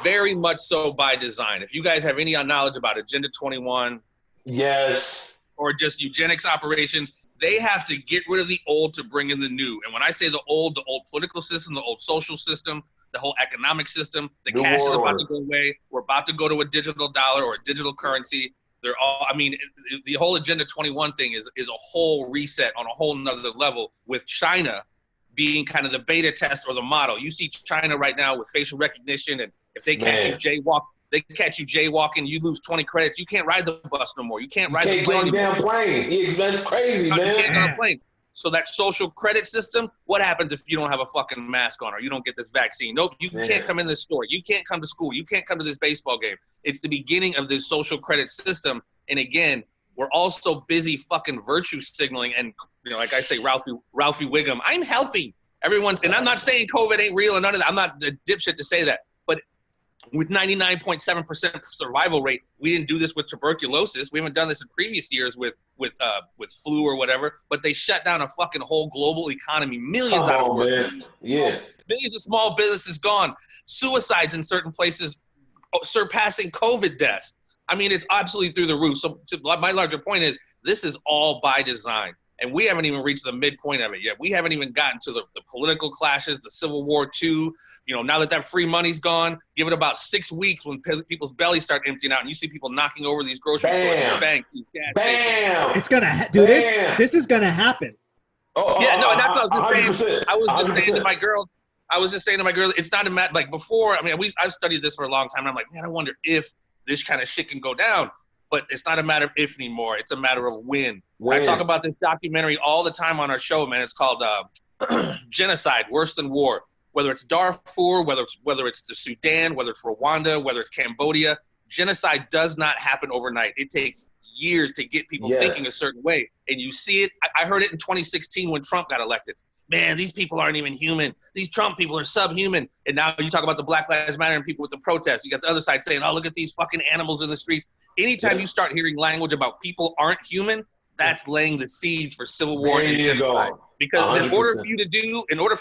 very much so by design. If you guys have any knowledge about Agenda 21, yes, or just eugenics operations, they have to get rid of the old to bring in the new. And when I say the old political system, the old social system, the whole economic system, the new cash is about to go away. We're about to go to a digital dollar or a digital currency. They're all, the whole Agenda 21 thing is a whole reset on a whole nother level, with China being kind of the beta test or the model. You see China right now with facial recognition, and if they catch you jaywalking, you lose 20 credits. You can't ride the bus no more. You can't ride the plane. You can't get on a damn plane. That's crazy, man. You can't get on a plane. So that social credit system, what happens if you don't have a fucking mask on or you don't get this vaccine? Nope, you can't come in this store. You can't come to school. You can't come to this baseball game. It's the beginning of this social credit system. And again, we're all so busy fucking virtue signaling. And, like I say, Ralphie Wiggum, I'm helping everyone. And I'm not saying COVID ain't real and none of that. I'm not the dipshit to say that. But with 99.7% survival rate, we didn't do this with tuberculosis. We haven't done this in previous years with flu or whatever. But they shut down a fucking whole global economy. Millions out of work. Man. Yeah. Millions of small businesses gone. Suicides in certain places surpassing COVID deaths. It's absolutely through the roof. So my larger point is, this is all by design. And we haven't even reached the midpoint of it yet. We haven't even gotten to the political clashes, the Civil War II. Now that free money's gone, give it about 6 weeks when people's bellies start emptying out and you see people knocking over these grocery stores in the bank. Bam! It's going to this is going to happen. And that's what I was just saying. I was just saying to my girl, I was just saying to my girl, it's not a matter, like before, I mean, I've studied this for a long time, and I'm like, man, I wonder if this kind of shit can go down. But it's not a matter of if anymore. It's a matter of when. I talk about this documentary all the time on our show, man. It's called Genocide, Worse Than War. Whether it's Darfur, whether it's the Sudan, whether it's Rwanda, whether it's Cambodia, genocide does not happen overnight. It takes years to get people thinking a certain way. And you see it. I heard it in 2016 when Trump got elected. Man, these people aren't even human. These Trump people are subhuman. And now you talk about the Black Lives Matter and people with the protests. You got the other side saying, oh, look at these fucking animals in the streets. Anytime you start hearing language about people aren't human, that's laying the seeds for civil war and genocide. Because 100%. in order for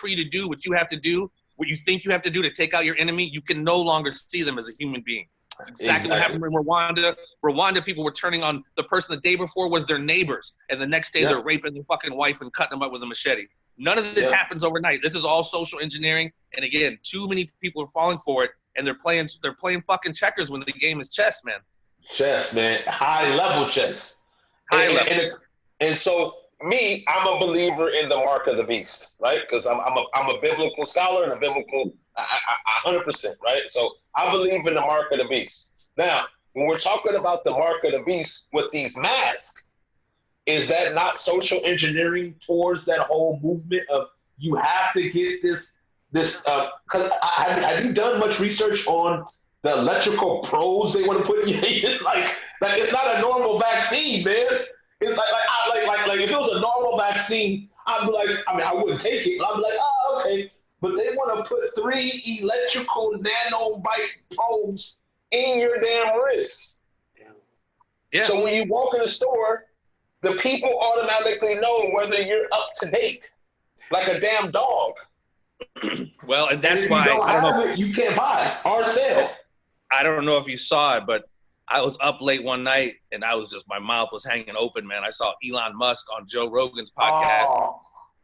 you to do what you have to do, what you think you have to do to take out your enemy, you can no longer see them as a human being. That's exactly what happened in Rwanda. Rwanda people were turning on the person the day before was their neighbors, and the next day they're raping their fucking wife and cutting them up with a machete. None of this happens overnight. This is all social engineering, and again, too many people are falling for it, and they're playing fucking checkers when the game is chess, man. Chess, man. High level chess. And so me, I'm a believer in the mark of the beast, right? Because I'm a biblical scholar and a biblical 100%, right? So I believe in the mark of the beast. Now, when we're talking about the mark of the beast with these masks, is that not social engineering towards that whole movement of you have to get this? Because have you done much research on the electrical probes they want to put in you? like it's not a normal vaccine, man. It's like if it was a normal vaccine, I'd be like, I mean, I wouldn't take it. I'd be like, oh, okay. But they want to put 3 electrical nanobite probes in your damn wrists. Yeah. So when you walk in the store, the people automatically know whether you're up to date, like a damn dog. Well, and that's why I don't know. You can't buy or sell. I don't know if you saw it, but I was up late one night and my mouth was hanging open, man. I saw Elon Musk on Joe Rogan's podcast. Oh.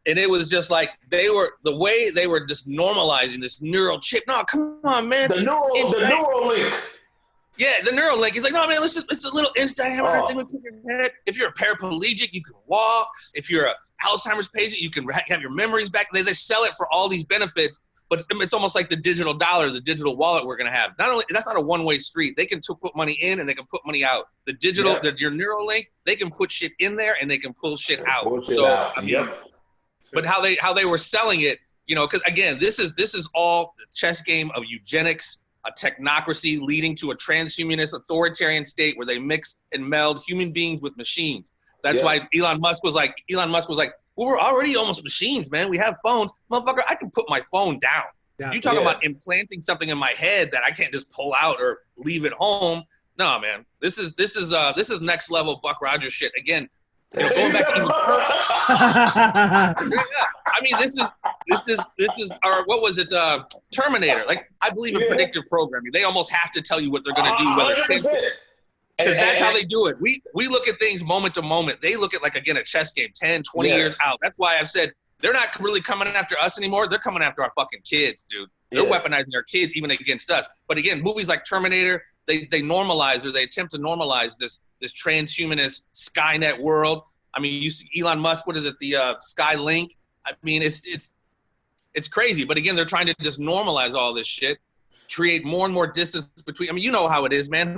And it was just like the way they were just normalizing this neural chip. No, come on, man. The neural link. Yeah, the neural link. He's like, no, man, it's a little insta-hammer thing we put in your head. If you're a paraplegic, you can walk. If you're an Alzheimer's patient, you can have your memories back. They sell it for all these benefits. But it's almost like the digital dollar, the digital wallet we're going to have. Not only that's not a one-way street. They can put money in and they can put money out. The digital, your Neuralink, they can put shit in there and they can pull shit out. I mean, but how they were selling it, because again, this is all the chess game of eugenics, a technocracy leading to a transhumanist authoritarian state where they mix and meld human beings with machines. That's why Elon Musk was like, well, we're already almost machines, man. We have phones. Motherfucker, I can put my phone down. Yeah. You talk about implanting something in my head that I can't just pull out or leave at home. No, man. This is next level Buck Rogers shit. Again, going back to even I mean, this is our, what was it? Terminator. Like, I believe in predictive programming. They almost have to tell you what they're going to do, whether it's because that's how they do it. We look at things moment to moment. They look at, like, again, a chess game 10, 20 years out. That's why I've said they're not really coming after us anymore. They're coming after our fucking kids, dude. They're weaponizing our kids even against us. But again, movies like Terminator, they normalize, or they attempt to normalize this transhumanist Skynet world. I mean, you see Elon Musk, what is it, the Skylink? I mean, it's crazy. But again, they're trying to just normalize all this shit, create more and more distance between. I mean, you know how it is, man.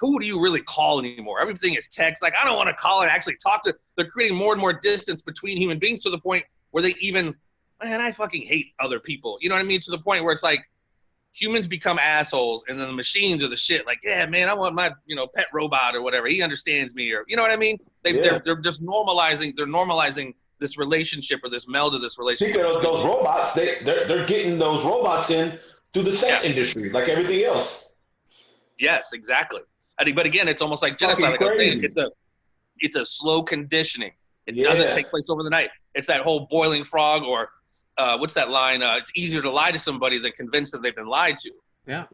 Who do you really call anymore? Everything is text. Like, I don't want to call and actually talk to. They're creating more and more distance between human beings to the point where they even, man, I fucking hate other people. You know what I mean? To the point where it's like humans become assholes and then the machines are the shit. Like, yeah, man, I want my, pet robot or whatever. He understands me, or, you know what I mean? They're just normalizing. They're normalizing this relationship, or this meld of this relationship. Speaking of those robots, they're getting those robots in through the sex industry, like everything else. Yes, exactly. But again, it's almost like genocide. Like I'm saying, it's a slow conditioning. It doesn't take place over the night. It's that whole boiling frog, or what's that line? It's easier to lie to somebody than convince that they've been lied to. Yeah.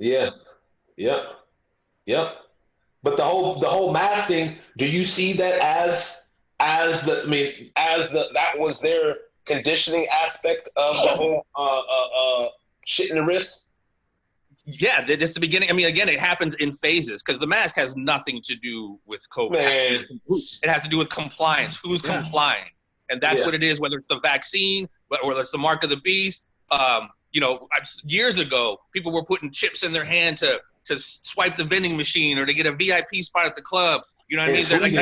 But the whole mask thing, do you see that that was their conditioning aspect of the whole shit in the wrist? Yeah, that's the beginning. I mean, again, it happens in phases because the mask has nothing to do with COVID. Man. It has to do with compliance. Who's complying? And that's what it is, whether it's the vaccine or whether it's the mark of the beast. years ago, people were putting chips in their hand to swipe the vending machine or to get a VIP spot at the club. You know what I mean? Like,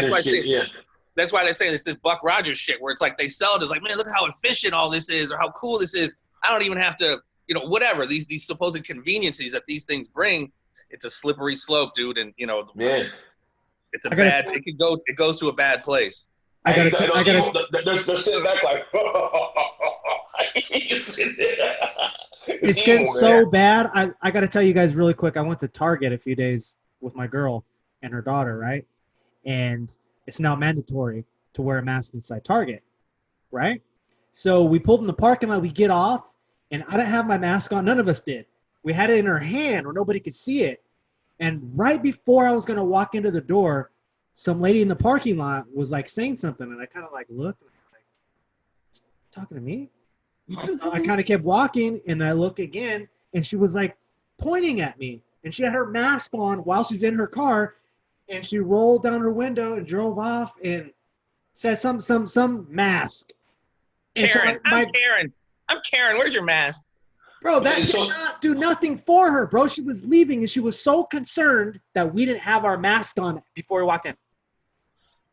that's why they say it's this Buck Rogers shit where it's like they sell it as like, man, look how efficient all this is or how cool this is. I don't even have to, whatever, these supposed conveniences that these things bring. It's a slippery slope, dude. And, it's it goes to a bad place. They're sitting back like, it's getting so bad. I got to tell you guys really quick. I went to Target a few days with my girl and her daughter, right? And it's now mandatory to wear a mask inside Target, right? So we pulled in the parking lot. We get off, and I didn't have my mask on. None of us did. We had it in our hand where nobody could see it. And right before I was going to walk into the door, some lady in the parking lot was like saying something, and I kind of like looked, and I'm like, talking to me? I kind of kept walking, and I look again, and she was like pointing at me, and she had her mask on while she's in her car, and she rolled down her window and drove off and said some mask. Karen, so I'm Karen. Where's your mask? Bro, that did not do nothing for her, bro. She was leaving, and she was so concerned that we didn't have our mask on before we walked in.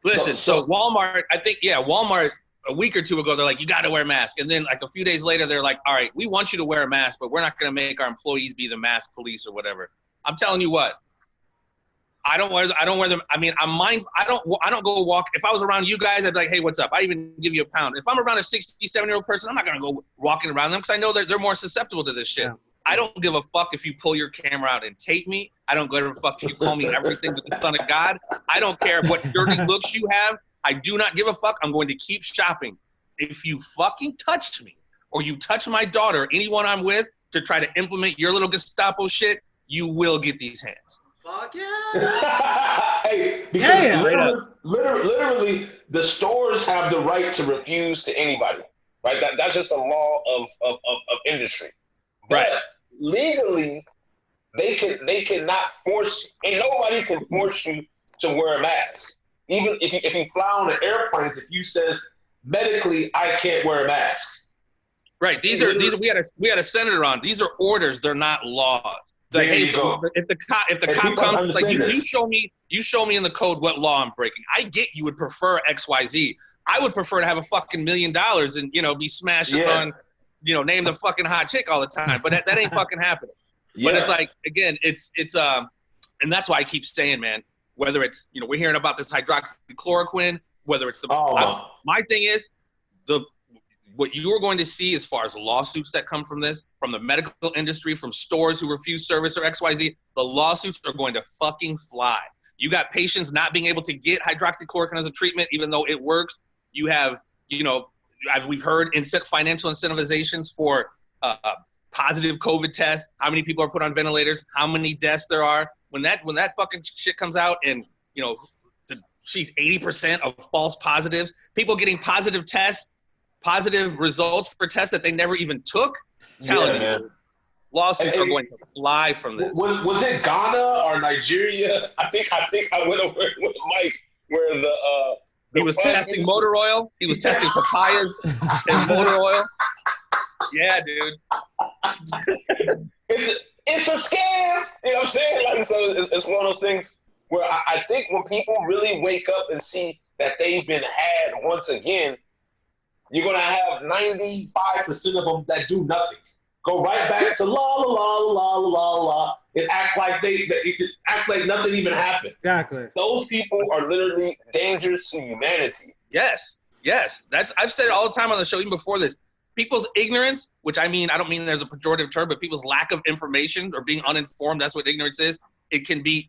Listen, so Walmart, I think, Walmart a week or two ago, they're like, you got to wear a mask. And then like a few days later, they're like, all right, we want you to wear a mask, but we're not going to make our employees be the mask police or whatever. I'm telling you what, I don't wear them. I mean, I don't go walk. If I was around you guys, I'd be like, hey, what's up? I even give you a pound. If I'm around a 67-year-old person, I'm not going to go walking around them because I know they're more susceptible to this shit. Yeah. I don't give a fuck if you pull your camera out and tape me. I don't give a fuck if you call me everything but the son of God. I don't care what dirty looks you have. I do not give a fuck. I'm going to keep shopping. If you fucking touch me or you touch my daughter, anyone I'm with, to try to implement your little Gestapo shit, you will get these hands. Fuck yeah. Hey, because literally, the stores have the right to refuse to anybody. Right? That's just a law of industry. But right. Legally, they cannot force, and nobody can force you to wear a mask. Even if you fly on an airplane, if you says medically I can't wear a mask. Right. These we had a senator on. These are orders. They're not laws. Like, hey, so if the cop comes, like you show me in the code what law I'm breaking. I get you would prefer XYZ. I would prefer to have a fucking $1 million and be smashing on, name the fucking hot chick all the time. But that ain't fucking happening. Yeah. But it's like, again, it's and that's why I keep saying, man, whether it's, we're hearing about this hydroxychloroquine, whether it's my thing is what you are going to see as far as lawsuits that come from this, from the medical industry, from stores who refuse service or XYZ, the lawsuits are going to fucking fly. You got patients not being able to get hydroxychloroquine as a treatment, even though it works. You have, as we've heard, financial incentivizations for positive COVID tests, how many people are put on ventilators, how many deaths there are. When that fucking shit comes out and, 80% of false positives, people getting positive results for tests that they never even took, telling you, lawsuits are going to fly from this. Was it Ghana or Nigeria? I think I went over with Mike where he was testing motor oil. He was testing papayas and motor oil. Yeah, dude. It's a scam. You know what I'm saying? Like, so it's one of those things where I think when people really wake up and see that they've been had once again, you're going to have 95% of them that do nothing. Go right back to la la la la la la and act like nothing even happened. Exactly. Those people are literally dangerous to humanity. Yes. I've said it all the time on the show, even before this. People's ignorance, which I don't mean there's a pejorative term, but people's lack of information or being uninformed, that's what ignorance is. It can be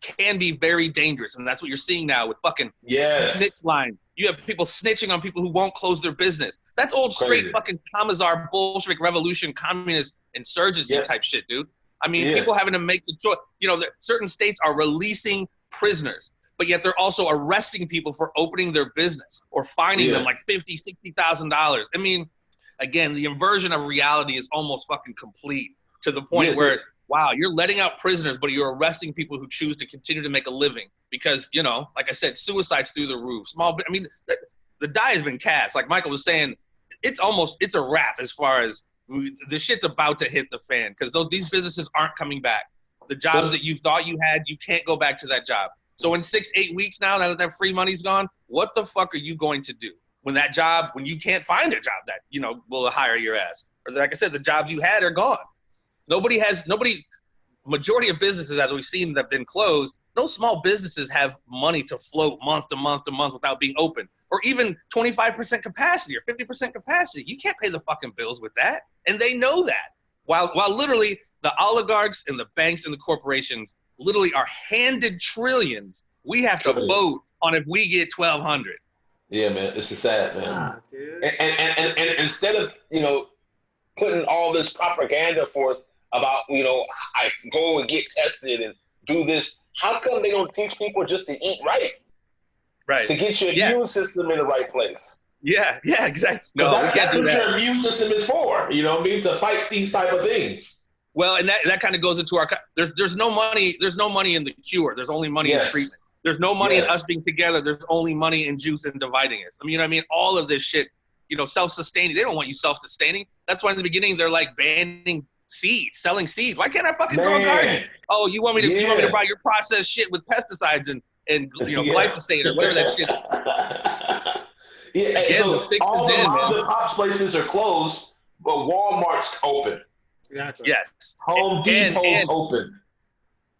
very dangerous. And that's what you're seeing now with fucking snitch line. You have people snitching on people who won't close their business. That's old straight fucking Commissar Bolshevik revolution, communist insurgency type shit, dude. I mean, people having to make the choice. Certain states are releasing prisoners, but yet they're also arresting people for opening their business or fining them like $50,000, $60,000. I mean, again, the inversion of reality is almost fucking complete to the point where, wow, you're letting out prisoners, but you're arresting people who choose to continue to make a living because, like I said, suicide's through the roof. The die has been cast. Like Michael was saying, it's a wrap as far as, The shit's about to hit the fan because these businesses aren't coming back. The jobs that you thought you had, you can't go back to that job. So in 6-8 weeks now that free money's gone, what the fuck are you going to do when you can't find a job that, will hire your ass? Or like I said, the jobs you had are gone. Majority of businesses, as we've seen, that have been closed, no small businesses have money to float month to month to month without being open, or even 25% capacity or 50% capacity. You can't pay the fucking bills with that. And they know that. While literally the oligarchs and the banks and the corporations literally are handed trillions, we have to vote on if we get 1,200. Yeah, man, it's just sad, man. Dude. And instead of putting all this propaganda forth about I go and get tested and do this, how come they don't teach people just to eat right? Right. To get your immune system in the right place. Yeah, exactly. No, that's what your immune system is for. You know what I mean? To fight these type of things. Well, and that kind of goes into our. There's no money. There's no money in the cure. There's only money in treatment. There's no money in us being together. There's only money in juice and dividing us. I mean, all of this shit. Self-sustaining. They don't want you self-sustaining. That's why in the beginning they're like banning seeds, selling seeds. Why can't I fucking grow a garden? Oh, you want me to buy your processed shit with pesticides and glyphosate or whatever that shit. Yeah, again, so all the moms and pops places are closed, but Walmart's open. Exactly. Yes. Home Depot's open.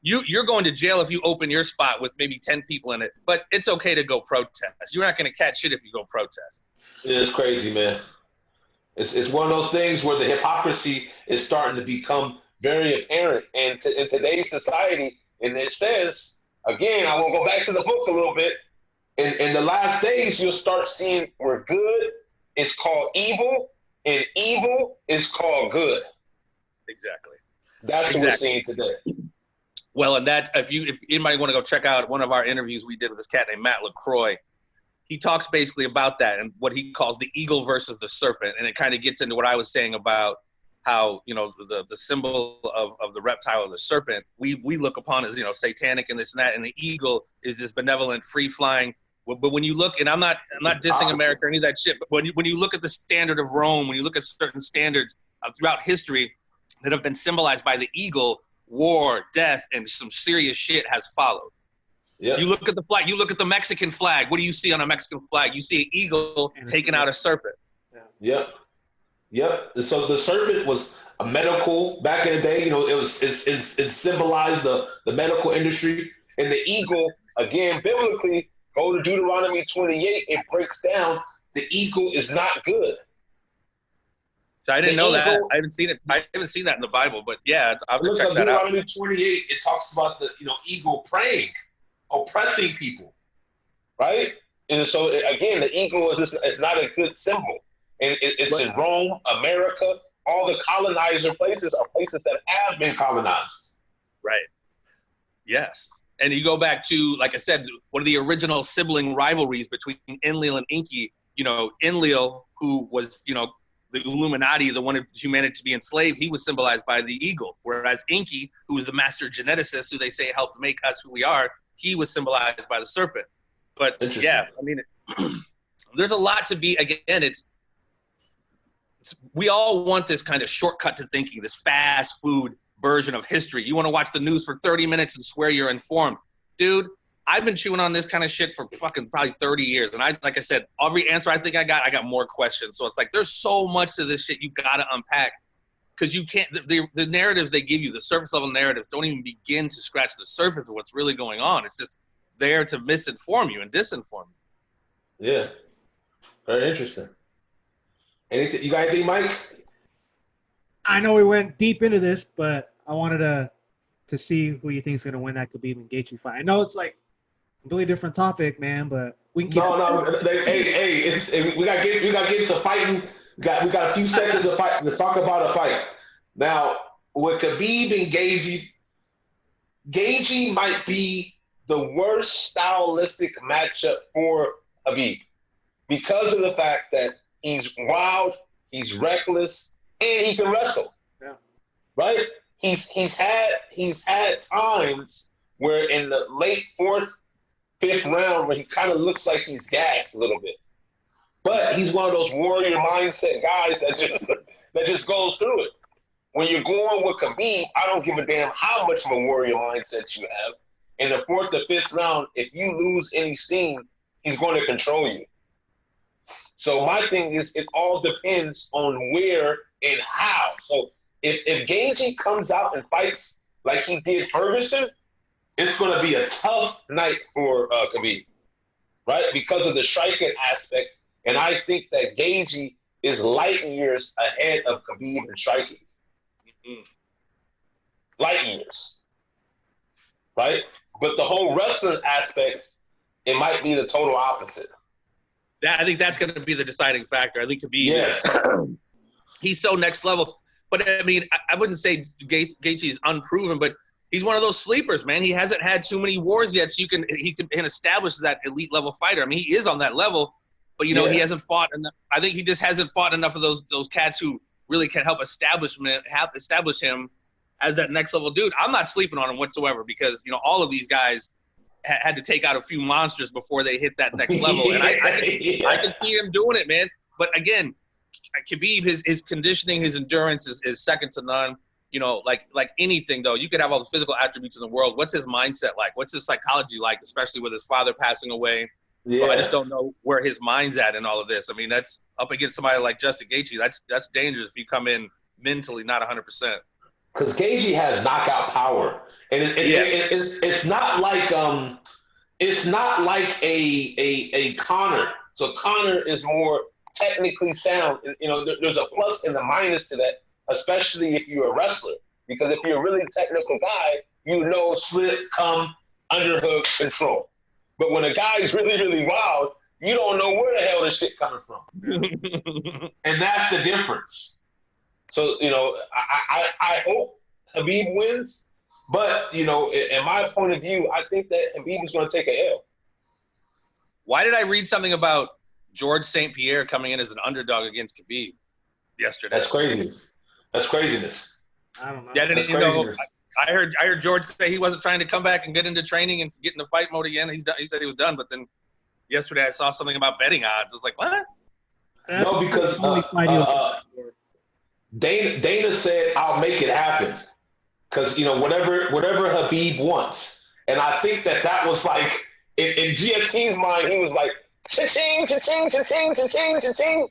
You're going to jail if you open your spot with maybe 10 people in it, but it's okay to go protest. You're not going to catch shit if you go protest. It's crazy, man. It's one of those things where the hypocrisy is starting to become very apparent. And in today's society, and it says, again, I will go back to the book a little bit. In the last days, you'll start seeing where good is called evil and evil is called good. Exactly. That's what we're seeing today. Well, and that if anybody want to go check out one of our interviews we did with this cat named Matt LaCroix, he talks basically about that and what he calls the eagle versus the serpent, and it kind of gets into what I was saying about how the symbol of the reptile or the serpent we look upon as satanic and this and that, and the eagle is this benevolent, free flying. But when you look, and I'm not dissing America or any of that shit, but when you look at the standard of Rome, when you look at certain standards throughout history that have been symbolized by the eagle, war, death, and some serious shit has followed. Yep. You look at the flag. You look at the Mexican flag. What do you see on a Mexican flag? You see an eagle taking out a serpent. Yep. So the serpent was a medical back in the day. It symbolized the medical industry, and the eagle, again, biblically, go to Deuteronomy 28. It breaks down the eagle is not good. So I didn't know that. I haven't seen it. I haven't seen that in the Bible, but yeah, I'll check that out. Deuteronomy 28. It talks about the eagle preying, oppressing people, right? And so again, the eagle is not a good symbol, and it's in Rome, America. All the colonizer places are places that have been colonized. Right. Yes. And you go back to, like I said, one of the original sibling rivalries between Enlil and Enki. Enlil, who was the Illuminati, the one who humanity to be enslaved, he was symbolized by the eagle. Whereas Enki, who was the master geneticist, who they say helped make us who we are, he was symbolized by the serpent. But yeah, I mean, there's a lot to be, again, we all want this kind of shortcut to thinking, this fast food version of history. You want to watch the news for 30 minutes and swear you're informed. Dude, I've been chewing on this kind of shit for fucking probably 30 years. And like I said, every answer I think I got more questions. So it's like, there's so much to this shit you got to unpack, because you can't, the narratives they give you, the surface level narratives, don't even begin to scratch the surface of what's really going on. It's just there to misinform you and disinform you. Yeah. Very interesting. Anything, you got anything, Mike? I know we went deep into this, but I wanted to see who you think is going to win that Khabib and Gaethje fight. I know it's like a completely different topic, man, but we can keep we got to get into fighting. We got a few seconds of fight to talk about a fight. Now, with Khabib and Gaethje might be the worst stylistic matchup for Khabib because of the fact that he's wild, he's reckless, and he can wrestle. Yeah. Right? He's had times where in the late 4th, 5th round where he kind of looks like he's gassed a little bit. But he's one of those warrior mindset guys that just that just goes through it. When you're going with Khabib, I don't give a damn how much of a warrior mindset you have. In the 4th or 5th round, if you lose any steam, he's going to control you. So my thing is, it all depends on where and how. So if Gaethje comes out and fights like he did Ferguson, it's going to be a tough night for Khabib, right? Because of the striking aspect. And I think that Gaethje is light years ahead of Khabib in striking. Mm-hmm. Light years, right? But the whole wrestling aspect, it might be the total opposite. I think that's going to be the deciding factor. I think Khabib, yes. He's so next level. But, I mean, I wouldn't say Gaethje is unproven, but he's one of those sleepers, man. He hasn't had too many wars yet, so he can establish that elite level fighter. I mean, he is on that level, but, you know, he hasn't fought enough. I think he just hasn't fought enough of those cats who really can help establish him as that next level dude. I'm not sleeping on him whatsoever because, you know, all of these guys had to take out a few monsters before they hit that next level. And I can see him doing it, man. But again, Khabib, his conditioning, his endurance is second to none. You know, like anything, though, you could have all the physical attributes in the world. What's his mindset like? What's his psychology like, especially with his father passing away? Yeah. So I just don't know where his mind's at in all of this. I mean, that's up against somebody like Justin Gaethje. That's dangerous if you come in mentally not 100%. Because Gaethje has knockout power, and it's not like a Conor. So Conor is more technically sound. You know, there's a plus and a minus to that, especially if you're a wrestler. Because if you're a really technical guy, you know slip, come, underhook, control. But when a guy is really, really wild, you don't know where the hell this shit coming from. And that's the difference. So, you know, I hope Khabib wins. But, you know, in my point of view, I think that Khabib is going to take a L. Why did I read something about George St. Pierre coming in as an underdog against Khabib yesterday? That's crazy. That's craziness. I don't know. Yeah, I didn't even know. I heard George say he wasn't trying to come back and get into training and get into fight mode again. He said he was done. But then yesterday I saw something about betting odds. I was like, what? No, because Dana said, I'll make it happen. Because, you know, whatever Khabib wants. And I think that was like, in GSP's mind, he was like, cha-ching, cha-ching, cha-ching, cha-ching, cha-ching.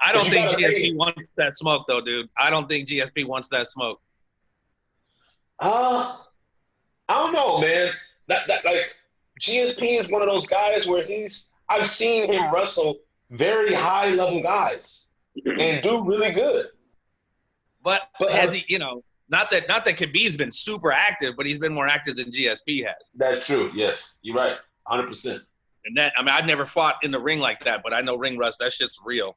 I don't think GSP wants that smoke, though, dude. I don't think GSP wants that smoke. I don't know, man. That like GSP is one of those guys where I've seen him wrestle very high level guys and do really good. But has he, you know, not that Khabib's been super active, but he's been more active than GSP has. That's true. Yes, you're right, 100%. And that, I mean, I've never fought in the ring like that, but I know ring rust. That shit's real.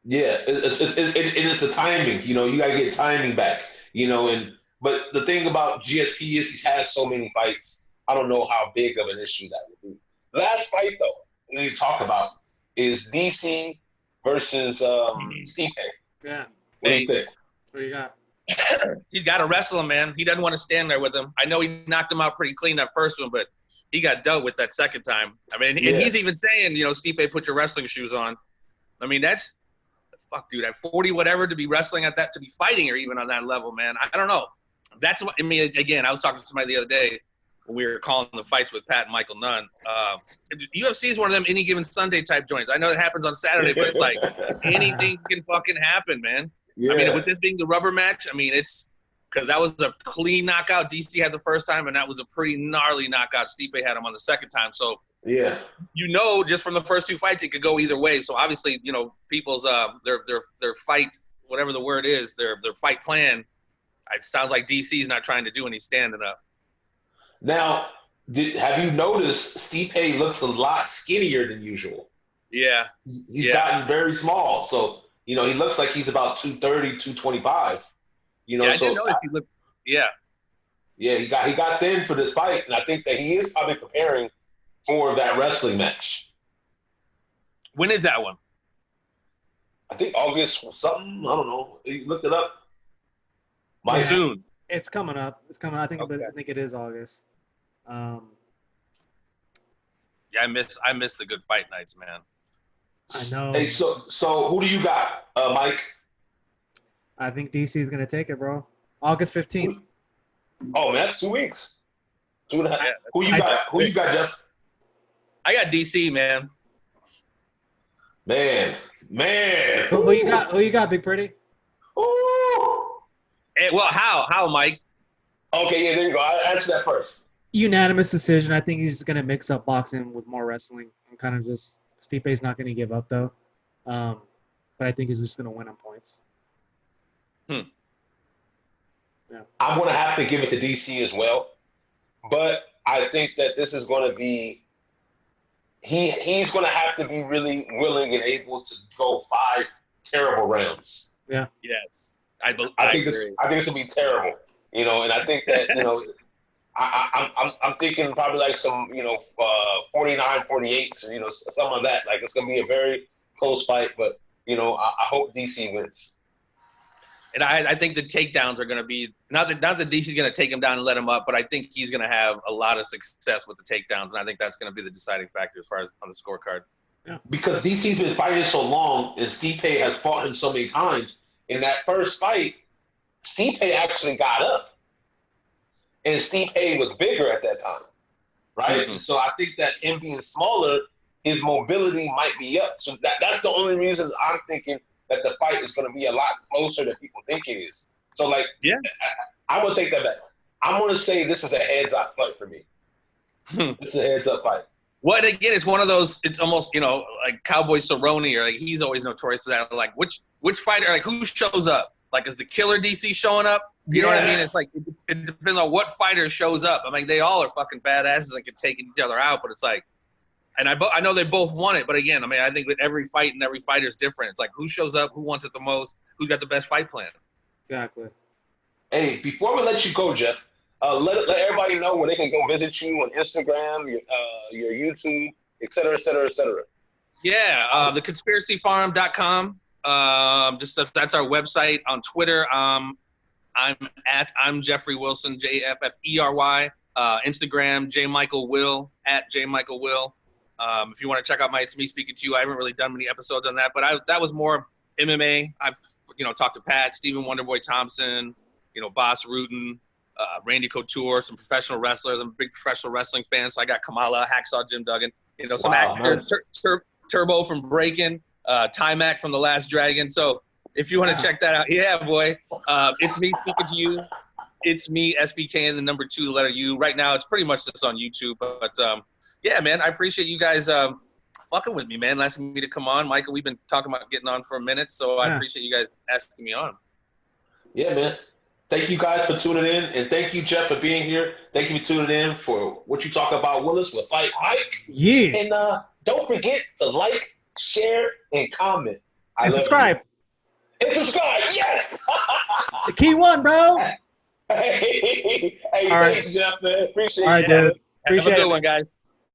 Yeah, it's the timing. You know, you gotta get timing back. You know, but the thing about GSP is he has so many fights. I don't know how big of an issue that would be. The last fight though we need to talk about is DC versus Stipe. Yeah. What do you think? What do you got? He's got to wrestle him, man. He doesn't want to stand there with him. I know he knocked him out pretty clean that first one, but he got dealt with that second time. I mean, and he's even saying, you know, Stipe, put your wrestling shoes on. I mean, that's fuck, dude. At 40, whatever, to be wrestling at that, to be fighting or even on that level, man. I don't know. That's what I mean. Again, I was talking to somebody the other day when we were calling the fights with Pat and Michael Nunn. UFC is one of them any given Sunday type joints. I know it happens on Saturday, but it's like anything can fucking happen, man. Yeah. I mean, with this being the rubber match, I mean, it's because that was a clean knockout DC had the first time, and that was a pretty gnarly knockout Stipe had him on the second time. So, yeah, you know, just from the first two fights, it could go either way. So obviously, you know, people's their fight, whatever the word is, their fight plan. It sounds like DC's not trying to do any standing up. Now, have you noticed Stipe looks a lot skinnier than usual? Yeah. He's gotten very small. So, you know, he looks like he's about 230, 225. You know, I did notice he looked, yeah. Yeah, he got thin for this fight, and I think that he is probably preparing for that wrestling match. When is that one? I think August something. I don't know. You look it up. Soon. It's coming up. It's coming. I think it is August. Yeah, I miss the good fight nights, man. I know. Hey, so who do you got, Mike? I think DC is gonna take it, bro. August 15th. Oh man, that's 2 weeks. 2.5. Yeah, Who you got? Who you got, Jeff? I got DC, man. Man. Who you got? Who you got, Big Pretty? Ooh. Hey, well, how, Mike? Okay, yeah, there you go. I'll answer that first. Unanimous decision. I think he's just gonna mix up boxing with more wrestling. I'm kind of just Stipe's not gonna give up though, but I think he's just gonna win on points. Yeah. I'm gonna have to give it to DC as well, but I think that this is gonna be he's gonna have to be really willing and able to go 5 terrible rounds. Yeah. Yes. I think this will be terrible. You know, and I think that, you know, I'm thinking probably like some, you know, 49-48, you know, something like that. Like it's gonna be a very close fight, but you know, I hope DC wins. And I think the takedowns are going to be not that DC's going to take him down and let him up, but I think he's going to have a lot of success with the takedowns, and I think that's going to be the deciding factor as far as on the scorecard. Yeah. Because DC's been fighting so long, and Stipe has fought him so many times. In that first fight, Stipe actually got up, and Stipe was bigger at that time, right? Mm-hmm. So I think that him being smaller, his mobility might be up. So that's the only reason I'm thinking that the fight is going to be a lot closer than people think it is. So, like, yeah, I'm going to take that back. I'm going to say this is a heads-up fight for me. This is a heads-up fight. What, again, it's one of those, it's almost, you know, like Cowboy Cerrone, or like he's always notorious for that. Like, which fighter, like, who shows up? Like, is the killer DC showing up? You know what I mean? It's like, it depends on what fighter shows up. I mean, they all are fucking badasses and can take each other out, but it's like, and I know they both want it, but again, I mean, I think with every fight and every fighter is different. It's like who shows up, who wants it the most, who's got the best fight plan. Exactly. Hey, before we let you go, Jeff, let everybody know where they can go visit you on Instagram, your YouTube, et cetera, et cetera, et cetera. Yeah, theconspiracyfarm.com. That's our website. On Twitter, I'm Jeffery Wilson, JFFERY. Instagram, JMichaelWill, @JMichaelWill. If you want to check out my It's Me Speaking to You, I haven't really done many episodes on that, but that was more MMA. I've, you know, talked to Pat, Stephen Wonderboy Thompson, you know, Boss Rutan, Randy Couture, some professional wrestlers. I'm a big professional wrestling fan, so I got Kamala, Hacksaw Jim Duggan, you know, some actors, Turbo from Breakin', Timac from The Last Dragon. So if you want to check that out, yeah, boy, It's Me Speaking to You. It's me, SBK, and the number 2, the letter U. Right now, it's pretty much just on YouTube. But yeah, man, I appreciate you guys fucking with me, man, asking me to come on. Michael, we've been talking about getting on for a minute, so I appreciate you guys asking me on. Yeah, man. Thank you guys for tuning in, and thank you, Jeff, for being here. Thank you for tuning in for what you talk about, Willis, with Fight Mike. Yeah. And don't forget to like, share, and comment. And subscribe. And subscribe, yes! The key one, bro. Hey, thanks, Jeff, man. Appreciate it. All right, dude. Have a good one, guys.